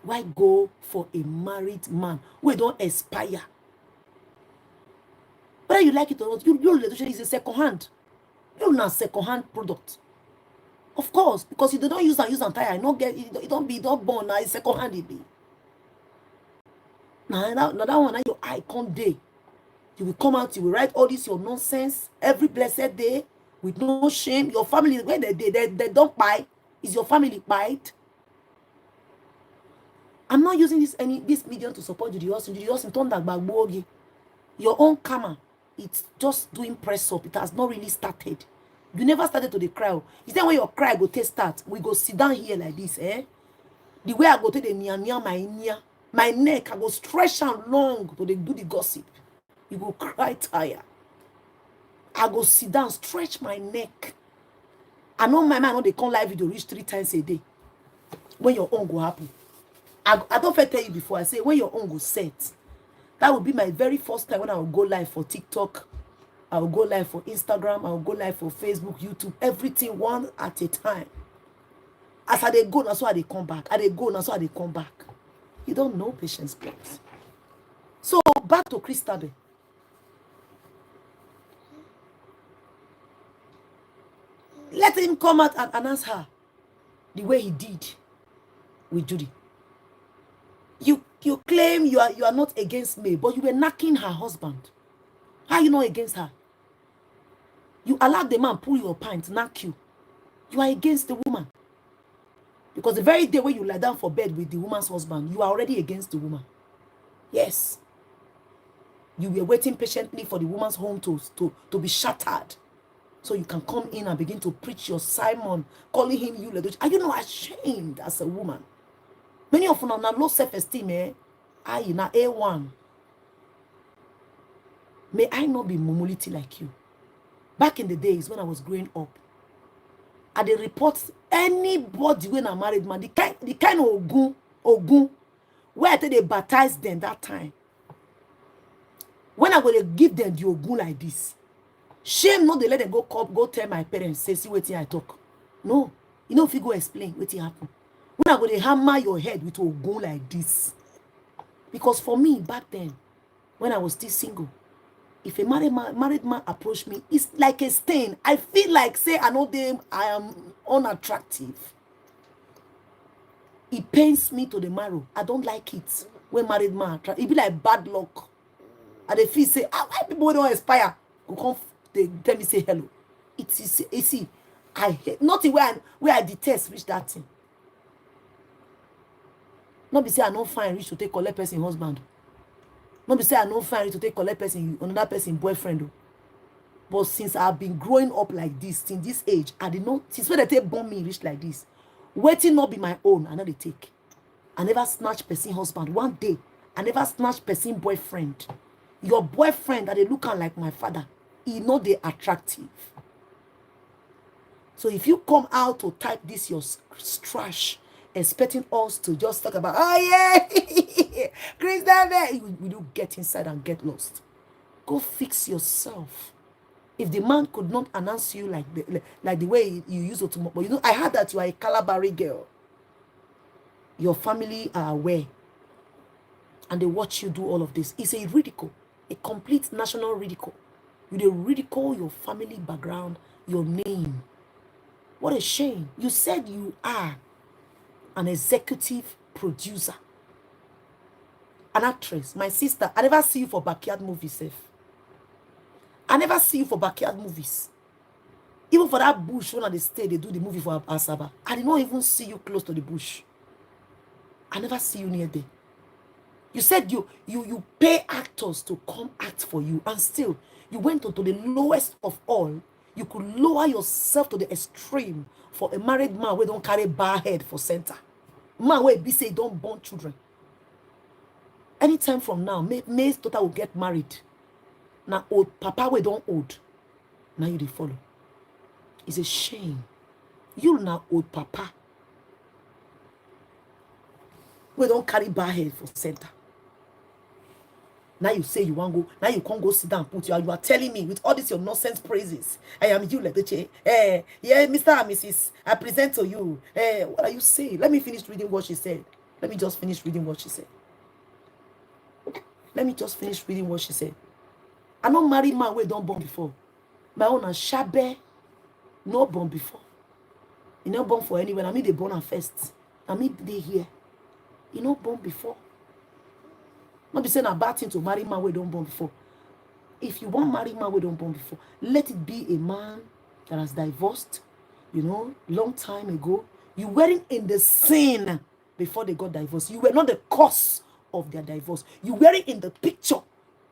Why go for a married man who don't aspire? Whether you like it or not, your relationship is a second hand. You're not a second hand product. Of course, because you don't use and tire, you don't born now, it's second hand it be. Now that one, now your icon day. You will come out, you will write all this your nonsense every blessed day with no shame. Your family, when they don't buy, is your family bite? I'm not using this medium to support Judy Austin. Judy Austin turned that back bogi. Your own karma, it's just doing press up. It has not really started. You never started to the cry. Is that when your cry go take start? We go sit down here like this, eh? The way I go to the near my neck, I go stretch out long to do the gossip. You go cry tire. I go sit down, stretch my neck. I know my man, they come live video reach 3 times a day. When your own go happen. I don't tell you before, I say when your own go set. That will be my very first time when I will go live for TikTok. I will go live for Instagram. I will go live for Facebook, YouTube, everything one at a time. As I go, that's why they come back. As they go, that's why they come back. You don't know patience, please. So back to Christel. Let him come out and announce her the way he did with Judy. You claim you are not against me, but you were knocking her husband. How are you not against her? You allowed the man pull your pants, knock you. You are against the woman. Because the very day when you lie down for bed with the woman's husband, you are already against the woman. Yes. You were waiting patiently for the woman's home to be shattered. So you can come in and begin to preach your Simon, calling him you. Are you not ashamed as a woman? Many of them have low self-esteem, eh? I in A1. May I not be mumulity like you. Back in the days when I was growing up, I dey report anybody when I married man, the kind of ogun, where I think they baptized them that time. When I go to give them the ogun like this, shame not they let them go tell my parents, say, see what I talk. No, you know if you go explain what happen. When I go to hammer your head with ogun like this. Because for me, back then, when I was still single, if a married man approach me, it's like a stain. I feel like, say, I know them, I am unattractive. It pains me to the marrow. I don't like it when married man attract. It be like bad luck. And they feel say, why people don't aspire? Go come, they tell me say hello. It is, you see, I hate nothing where I detest reach that thing. Not be say I don't find rich to take collect person husband. Not be say I don't find rich to take collect person another person boyfriend. But since I've been growing up like this, since this age, I did not, since when they take born me rich like this, waiting not be my own, I know they take. I never snatch person husband. One day, I never snatch person boyfriend. Your boyfriend that they look at like my father, he know they attractive. So if you come out to type this your trash, expecting us to just talk about, oh yeah, Christel, will you get inside and get lost? Go fix yourself. If the man could not announce you like the way you used it tomorrow, but you know, I heard that you are a Calabari girl. Your family are aware, and they watch you do all of this. It's a ridicule, a complete national ridicule. You ridicule your family background, your name. What a shame. You said you are an executive producer, an actress. My sister, I never see you for backyard movies, safe. I never see you for backyard movies. Even for that bush when they stay, they do the movie for Asaba. I did not even see you close to the bush. I never see you near there. You said you pay actors to come act for you, and still you went to the lowest of all. You could lower yourself to the extreme for a married man who don't carry bar head for center. Man where be say don't born children. Anytime from now, May's daughter will get married. Now old papa we don't old. Now you dey follow. It's a shame. You now old papa. We don't carry bar head for center. Now you say you want to go. Now you can't go sit down and put you are telling me with all this your nonsense praises. I am you, Edochie. Yeah, Mr. and Mrs. I present to you. What are you saying? Let me finish reading what she said. Let me just finish reading what she said. Let me just finish reading what she said. I not marry man we don't born before. My own and Shabe, no born before. You not born for anyone. I mean they born at first. I mean they here. You not born before. Not be saying a bad thing to marry man we don't born before. If you want marry man we don't born before, let it be a man that has divorced, you know, long time ago. You weren't in the sin before they got divorced. You were not the cause of their divorce. You weren't in the picture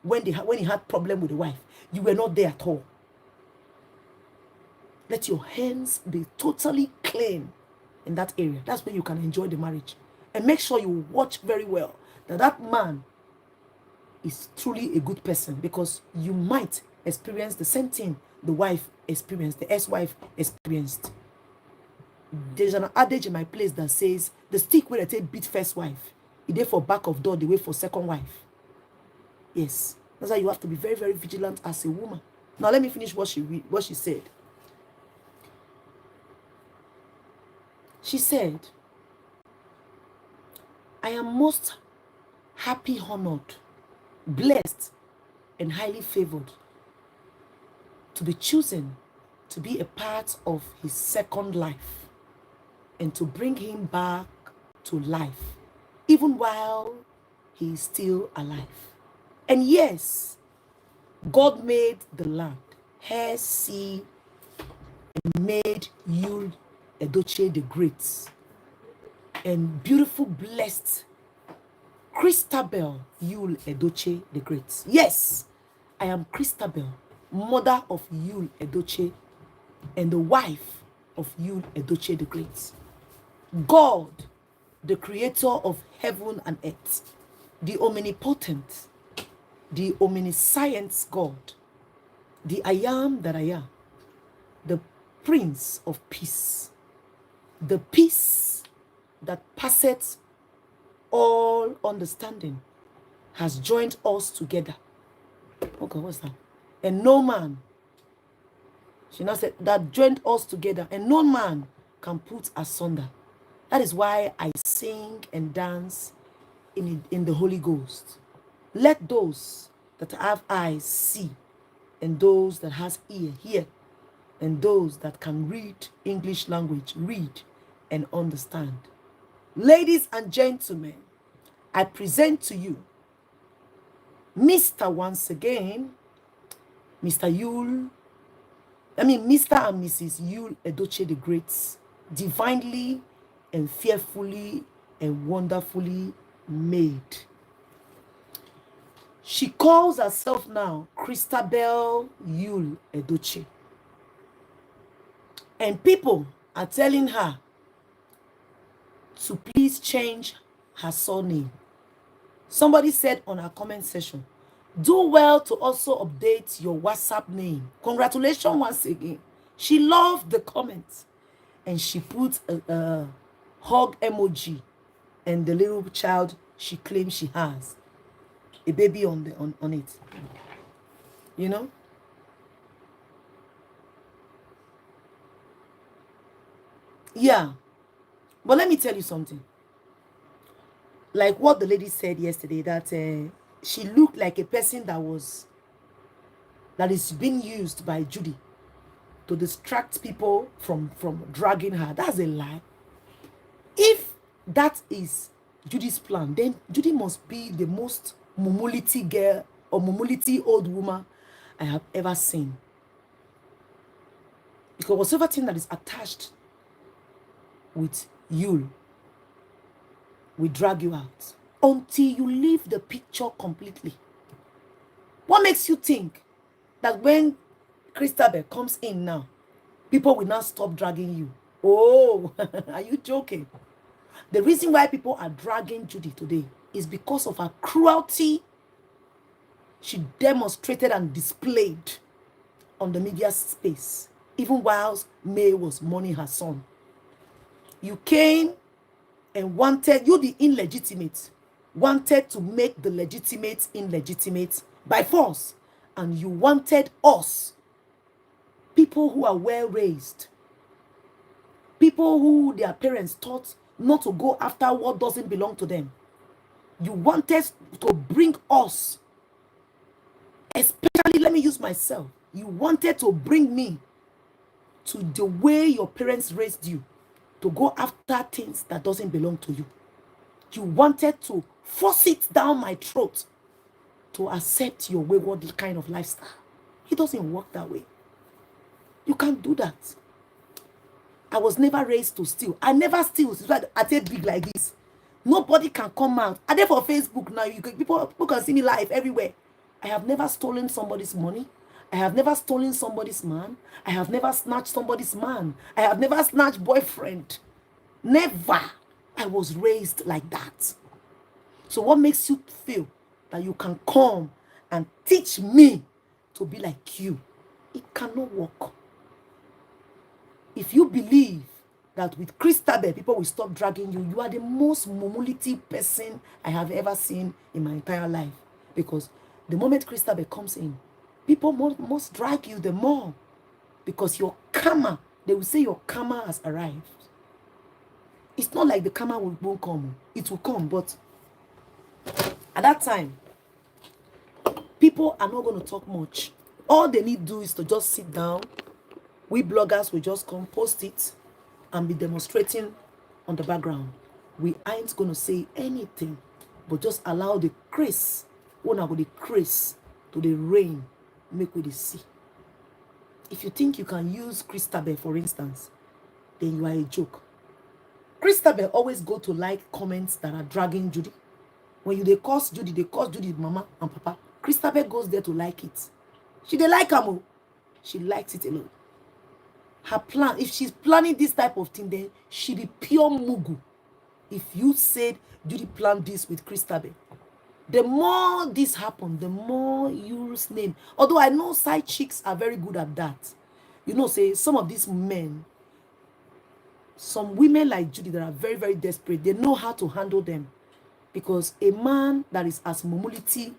when he had problem with the wife. You were not there at all. Let your hands be totally clean in that area. That's when you can enjoy the marriage. And make sure you watch very well that man is truly a good person, because you might experience the same thing the wife experienced, the ex-wife experienced. There's an adage in my place that says the stick where they take beat first wife, it there for back of door, the way for second wife. Yes, that's why you have to be very, very vigilant as a woman. Now let me finish what she said. She said, I am most happy, honored, blessed, and highly favored to be chosen to be a part of his second life and to bring him back to life, even while he is still alive. And yes, God made the land, air, sea, and made you, Edochie the Great, and beautiful, blessed Christel, Yule Edochie the Great. Yes, I am Christel, mother of Yule Edochie and the wife of Yule Edochie the Great. God, the creator of heaven and earth, the omnipotent, the omniscient God, the I am that I am, the Prince of Peace, the peace that passeth all understanding, has joined us together. Okay, what's that? And no man, she now said, that joined us together, and no man can put asunder. That is why I sing and dance in the Holy Ghost. Let those that have eyes see, and those that has ear, hear, and those that can read English language, read and understand. Ladies and gentlemen, I present to you Mr. once again, Mr. Mr. and Mrs. Yul Edochie the Great, divinely and fearfully and wonderfully made. She calls herself now Christel Yul Edochie. And people are telling her to please change her surname. Somebody said on our comment section, do well to also update your WhatsApp name. Congratulations once again. She loved the comments and she put a hug emoji and the little child she claims she has, a baby on it. You know? Yeah. But let me tell you something. Like what the lady said yesterday, that she looked like a person that is being used by Judy to distract people from dragging her. That's a lie. If that is Judy's plan, then Judy must be the most mumulity girl or mumulity old woman I have ever seen. Because whatever thing that is attached with you will drag you out until you leave the picture completely. What makes you think that when Christel comes in now, people will not stop dragging you? Oh, are you joking? The reason why people are dragging Judy today is because of her cruelty she demonstrated and displayed on the media space, even whilst May was mourning her son. You came and wanted, you the illegitimate, wanted to make the legitimate illegitimate by force. And you wanted us, people who are well raised, people who their parents taught not to go after what doesn't belong to them. You wanted to bring us, especially, let me use myself, you wanted to bring me to the way your parents raised you, to go after things that doesn't belong to you. You wanted to force it down my throat to accept your wayward kind of lifestyle. It doesn't work that way. You can't do that. I was never raised to steal. I never steal. I take big like this. Nobody can come out. I there for Facebook now. People can see me live everywhere. I have never stolen somebody's money. I have never stolen somebody's man. I have never snatched somebody's man. I have never snatched boyfriend. Never. I was raised like that. So what makes you feel that you can come and teach me to be like you? It cannot work. If you believe that with Christel people will stop dragging you, you are the most mumulity person I have ever seen in my entire life. Because the moment Christel comes in, people must drag you the more. Because your karma, they will say your karma has arrived. It's not like the karma won't come. It will come, but at that time, people are not going to talk much. All they need to do is to just sit down. We bloggers will just come, post it, and be demonstrating on the background. We ain't going to say anything, but just allow the grace, one of the grace to the rain, make with the sea. If you think you can use Christel, for instance, then you are a joke. Christel always go to like comments that are dragging Judy. When they curse Judy mama and papa. Christel goes there to like it. She dey like her. She likes it alone. Her plan, if she's planning this type of thing, then she be pure mugu. If you said Judy planned this with Christel, the more this happened, the more Yul's name. Although I know side chicks are very good at that. You know, say some of these men, some women like Judy that are very, very desperate, they know how to handle them. Because a man that is as mumulity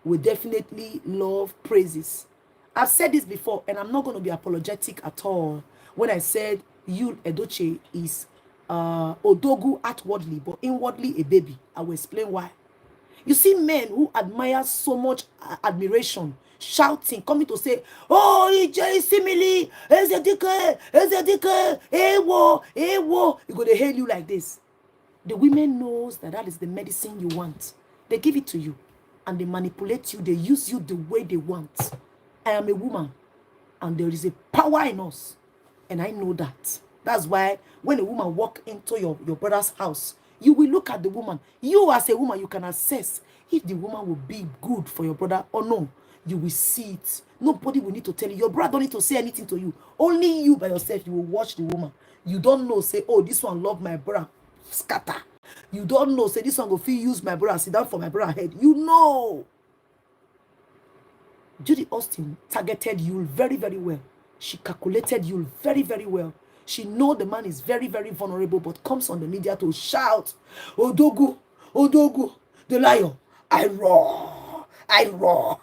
will definitely love praises. I've said this before, and I'm not going to be apologetic at all when I said Yul Edochie is Odogu outwardly, but inwardly a baby. I will explain why. You see men who admire so much admiration, shouting, coming to say, oh, EJ, simile, Ezedike, ewo, ewo. You're going to hail you like this. The women knows that that is the medicine you want. They give it to you and they manipulate you. They use you the way they want. I am a woman and there is a power in us. And I know that. That's why when a woman walk into your brother's house, you will look at the woman. You as a woman, you can assess if the woman will be good for your brother or no. You will see it. Nobody will need to tell you. Your brother don't need to say anything to you. Only you by yourself, you will watch the woman. You don't know, say, oh, this one love my brother. Scatter. You don't know, say, this one go feel use my brother, sit down for my brother head. You know. Judy Austin targeted you very, very well. She calculated you very, very well. She know the man is very, very vulnerable, but comes on the media to shout, Odogu, Odogu, the lion, I roar, I roar.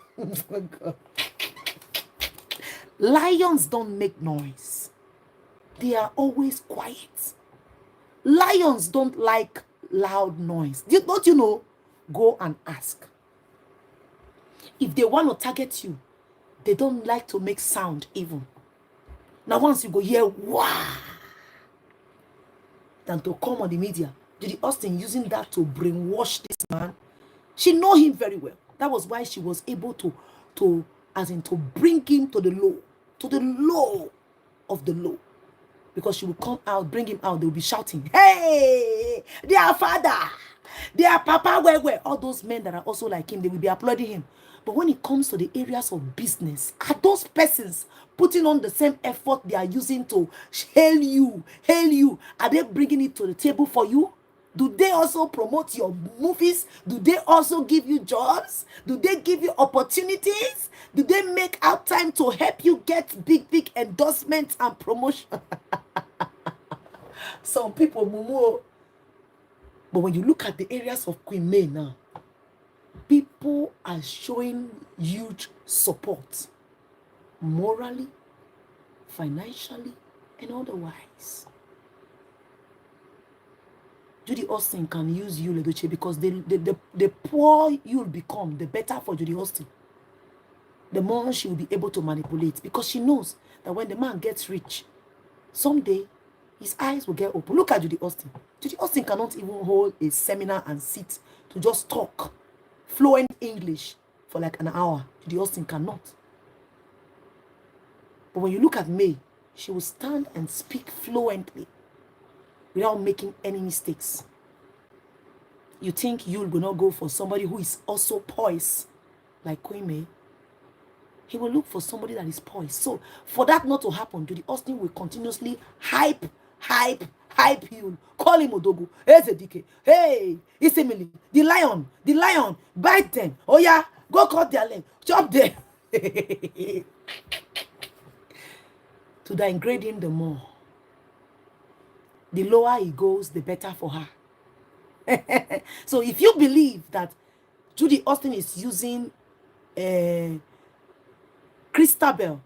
Lions don't make noise. They are always quiet. Lions don't like loud noise. Don't you know? Go and ask. If they want to target you, they don't like to make sound even. Now once you go hear, wow, than to come on the media. Judy Austin using that to brainwash this man. She know him very well. That was why she was able to bring him to the low of the low. Because she will come out, bring him out, they will be shouting, hey, their father, their papa, where. All those men that are also like him, they will be applauding him. But when it comes to the areas of business, are those persons putting on the same effort they are using to hail you? Are they bringing it to the table for you? Do they also promote your movies? Do they also give you jobs? Do they give you opportunities? Do they make out time to help you get big endorsements and promotion? Some people, mumu. But when you look at the areas of Queen May now, people are showing huge support, morally, financially, and otherwise. Judy Austin can use you, Edochie, because the poor you'll become, the better for Judy Austin. The more she will be able to manipulate, because she knows that when the man gets rich, someday his eyes will get open. Look at Judy Austin. Judy Austin cannot even hold a seminar and sit to just talk fluent English for like an hour. Judy Austin cannot. But when you look at May, she will stand and speak fluently without making any mistakes. You think you will not go for somebody who is also poised like Queen May? He will look for somebody that is poised. So for that not to happen, Judy Austin will continuously hype you. Call him Odogu. Hey, Zedike. Hey, Isemili. The lion. Bite them. Oh yeah, go cut their leg. Chop them. To degrade him the more. The lower he goes, the better for her. So if you believe that Judy Austin is using Christel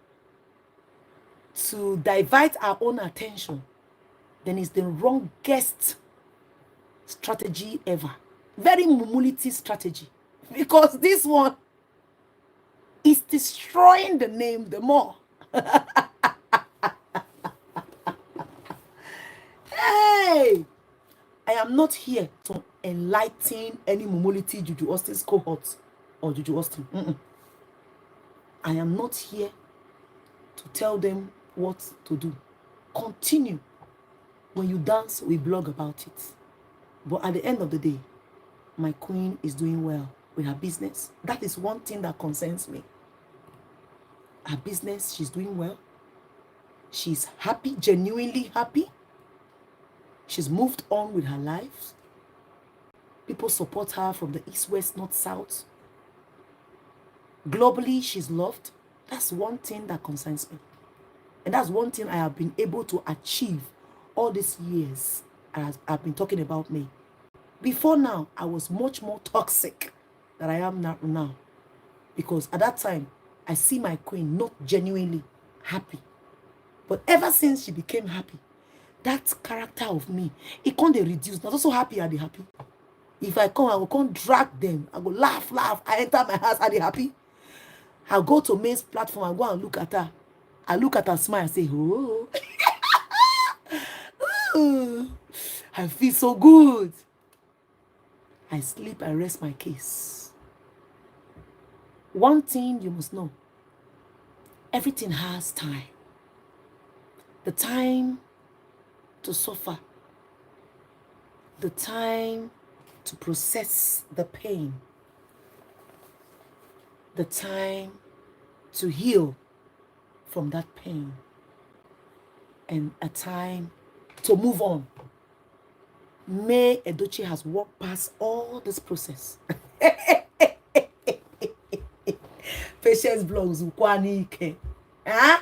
to divert our own attention, then it's the wrongest strategy ever. Very mumulity strategy. Because this one is destroying the name the more. Hey! I am not here to enlighten any mumulity Judy Austin's cohorts or Judy Austin. I am not here to tell them what to do. Continue. When you dance, we blog about it. But at the end of the day, my queen is doing well with her business. That is one thing that concerns me. Her business, she's doing well. She's happy, genuinely happy. She's moved on with her life. People support her from the east, west, north, south. Globally, she's loved. That's one thing that concerns me. And that's one thing I have been able to achieve all these years as I've been talking about me. Before now, I was much more toxic than I am now. Because at that time, I see my queen not genuinely happy. But ever since she became happy, that character of me, it can't reduce. Not also happy, are they happy? If I come, I will come drag them. I go laugh. I enter my house, are they happy? I'll go to May's platform and go and look at her. I look at her, smile, and say, oh, I feel so good. I sleep, I rest my case. One thing you must know, everything has time. The time to suffer, the time to process the pain, the time to heal from that pain, and a time to move on. May Edochie has walked past all this process. Patience blogs ukwanike. Huh?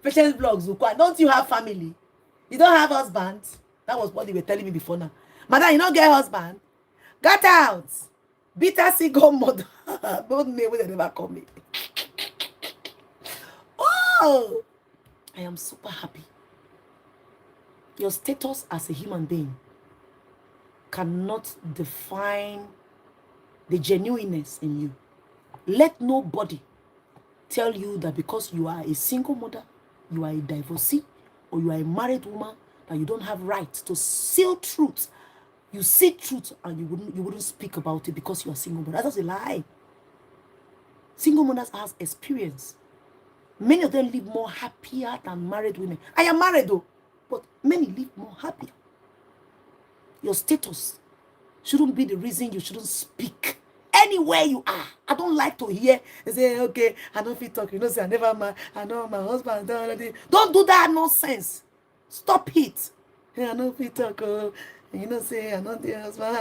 Patience blogs ukwa. Don't you have family? You don't have husband? That was what they were telling me before now. Madam, you don't get husband? Get out. Bitter single mother. Both me when they never call me. Oh, I am super happy. Your status as a human being cannot define the genuineness in you. Let nobody tell you that because you are a single mother, you are a divorcee, or you are a married woman, that you don't have right to seal truth. You see truth and you wouldn't speak about it because you are single mother. That's a lie. Single mothers has experience. Many of them live more happier than married women. I am married though, but many live more happier. Your status shouldn't be the reason you shouldn't speak anywhere you are. I don't like to hear and say, okay, I don't feel talk. You know, say I never married. I know my husband. Don't do that nonsense. Stop it. Hey, I don't feel talk. You know, say I know the husband.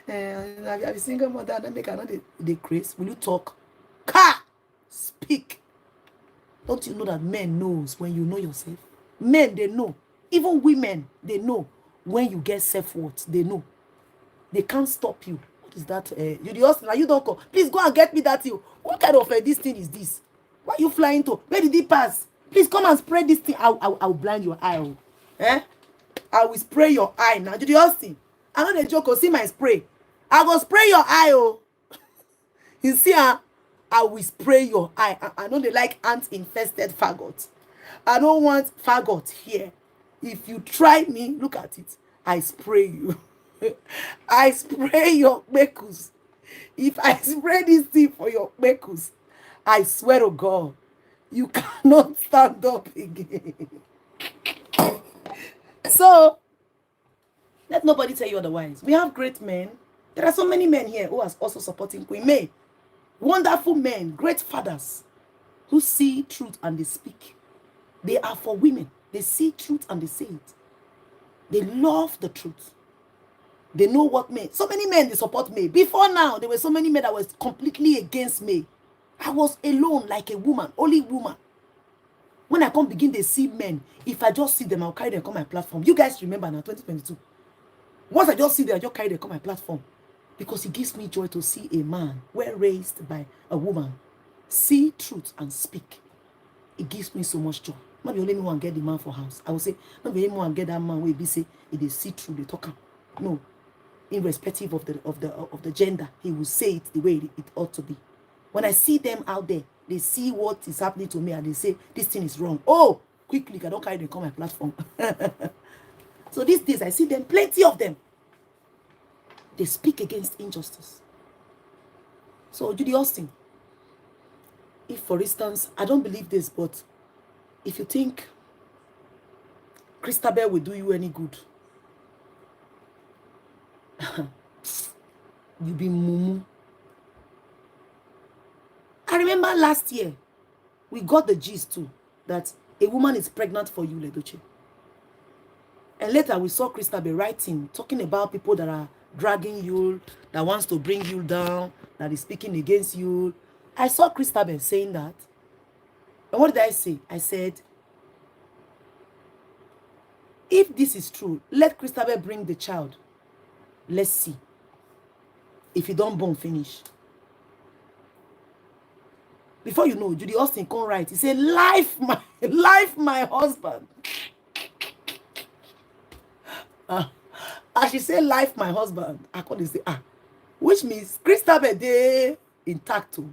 I be a single mother. I don't make another the grace. Will you talk? Ka! Speak. Don't you know that men knows when you know yourself? Men, they know. Even women, they know when you get self-worth. They know. They can't stop you. What is that? Judy Austin, you don't come. Please go and get me that thing. What kind of this thing is this? Why are you flying to? Where did it pass? Please come and spray this thing. I'll blind your eye. Eh? I will spray your eye now. Judy Austin, I know the joke. See my spray. I will spray your eye. Oh. You see, I will spray your eye. I know they like ant-infested faggot. I don't want faggot here. If you try me, look at it. I spray you. I spray your bekus. If I spray this thing for your bekus, I swear to God, you cannot stand up again. So, let nobody tell you otherwise. We have great men. There are so many men here who are also supporting Queen May. Wonderful men, great fathers who see truth and they speak. They are for women. They see truth and they say it. They love the truth. They know what men. So many men, they support me. Before now, there were so many men that was completely against me. I was alone like a woman, only woman. When I come begin, they see men. If I just see them, I'll carry them on my platform. You guys remember now, 2022. Once I just see them, I just carry them on my platform. Because it gives me joy to see a man, well raised by a woman, see truth and speak. It gives me so much joy. Not the only me one get the man for house. I will say, not the only one get that man where be say, if they see through, they talk. No. Irrespective of the gender, he will say it the way it ought to be. When I see them out there, they see what is happening to me and they say, this thing is wrong. Oh, quickly, I don't carry them on my platform. So these days, I see them, plenty of them. They speak against injustice. So, Judy Austin, if, for instance, I don't believe this, but if you think Christel will do you any good, you be mumu. I remember last year, we got the gist too, that a woman is pregnant for you, Edochie. And later we saw Christel writing, talking about people that are dragging you, that wants to bring you down, that is speaking against you. I saw Christel saying that. And what did I say? I said, if this is true, let Christel bring the child. Let's see. If you don't born, finish. Before you know, Judy Austin come right. He said, life my husband. As she said, life my husband, I call it say, which means Christel they intact too.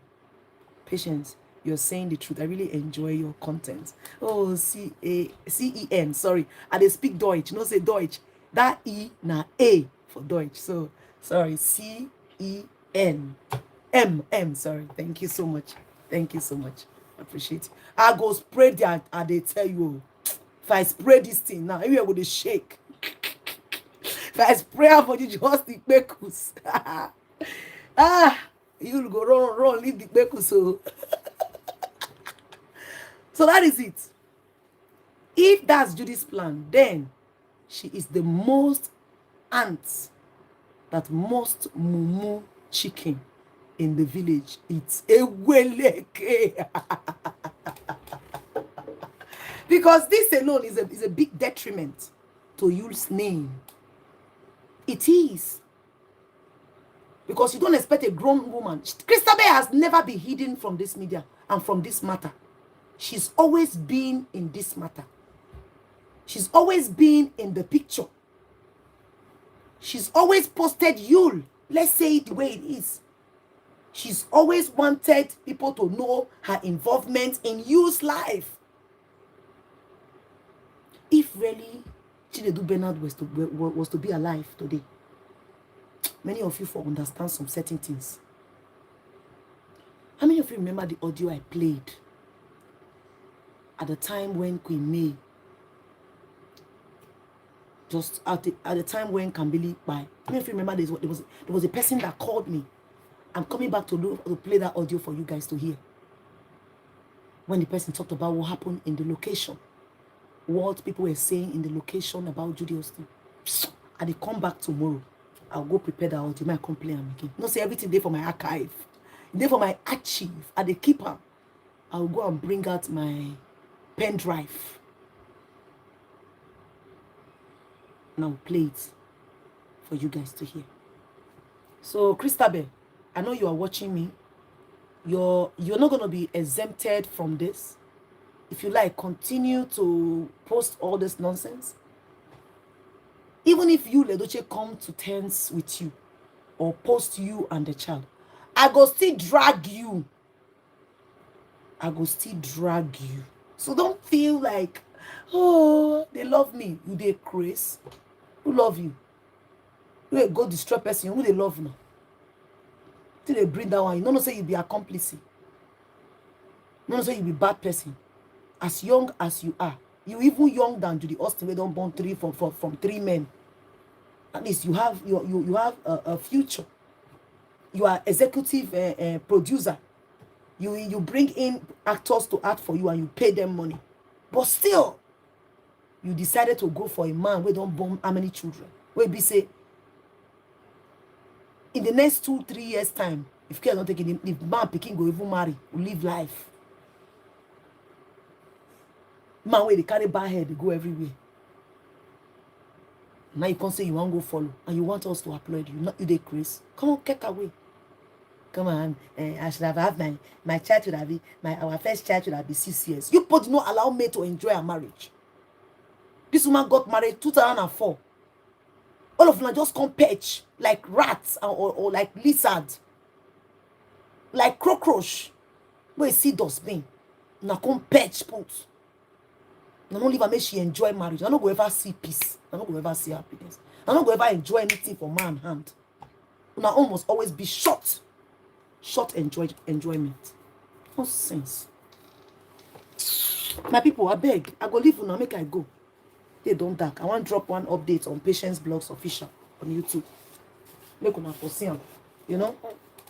Patience, you're saying the truth. I really enjoy your content. Oh, C-E-N, sorry. I dey speak Deutsch, no say Deutsch. That E na A for Deutsch. So, sorry, C-E-N. M, sorry. Thank you so much. Thank you so much. I appreciate it. I go spray that, and they tell you, if I spray this thing now, everywhere go dey shake. If I spray am for you, just the kpekus. You go run, leave the kpekus. So that is it. If that's Judy's plan, then she is the most aunt that most mumu chicken in the village eats. Eweleke. Because this alone is a big detriment to Yule's name. It is. Because you don't expect a grown woman. Christel has never been hidden from this media and from this matter. She's always been in this matter. She's always been in the picture. She's always posted Yule. Let's say it the way it is. She's always wanted people to know her involvement in Yule's life. If really Chinedu Bernard was to be alive today, many of you understand some certain things. How many of you remember the audio I played at the time when Queen May, just at the time when Kambili by? How many of you remember there was a person that called me? I'm coming back to play that audio for you guys to hear. When the person talked about what happened in the location, what people were saying in the location about Judy Austin. And they come back tomorrow. I'll go prepare the audio. I come play them again. No, say everything there for my archive. There for my archive. At the keeper, I'll go and bring out my pen drive. And I'll play it for you guys to hear. So, Christel, I know you are watching me. You're not going to be exempted from this. If you like, continue to post all this nonsense. Even if you, Edochie, come to terms with you or post you and the child, I go still drag you. I go still drag you. So don't feel like, oh, they love me. You they crazy. Who love you? You they go destroy person. Who they love now? Till they bring that one. You don't say you be accomplice. You don't say you be bad person. As young as you are, you even young than Judy Austin. We don't born from 3 men. At least you have a future. You are executive producer. You bring in actors to act for you and you pay them money. But still, you decided to go for a man who don't born how many children? Where be say in the next 2-3 years time, if care not taking him, if man picking go even marry, will live life. Man where they carry bad head, they go everywhere. Now you can't say you want to go follow and you want us to applaud you. Not you they Chris. Come on, get away. Come on, I should have had my child would have been our first child would have been 6 years. You both do not allow me to enjoy a marriage. This woman got married 2004. All of them just come perch like rats or like lizards, like cockroach. Where you see dustbin, now come perch put. I don't even make she enjoy marriage. I don't go ever see peace. I don't go ever see happiness. I don't go ever enjoy anything for man hand. Now almost always be short enjoyment. Nonsense. My people, I beg. I go leave now, make I go. They don't dark. I want to drop one update on Patience Blogs Official on YouTube. Make una for see, you know.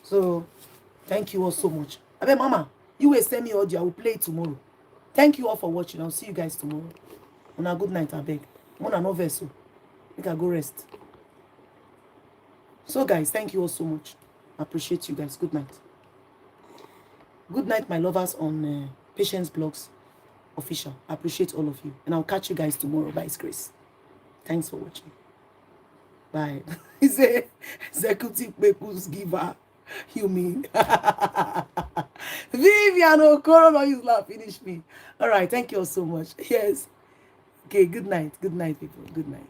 So thank you all so much. I beg, Mama, you will send me audio. I will play it tomorrow. Thank you all for watching. I'll see you guys tomorrow. On a good night, I beg. One no vessel. Make I go rest. So guys, thank you all so much. I appreciate you guys. Good night. Good night, my lovers on Patience Blogs Official. I appreciate all of you. And I'll catch you guys tomorrow by His grace. Thanks for watching. Bye. He's a executive people's giver. You mean? Vivian Okoro, you laugh. Finish me. All right. Thank you all so much. Yes. Okay. Good night. Good night, people. Good night.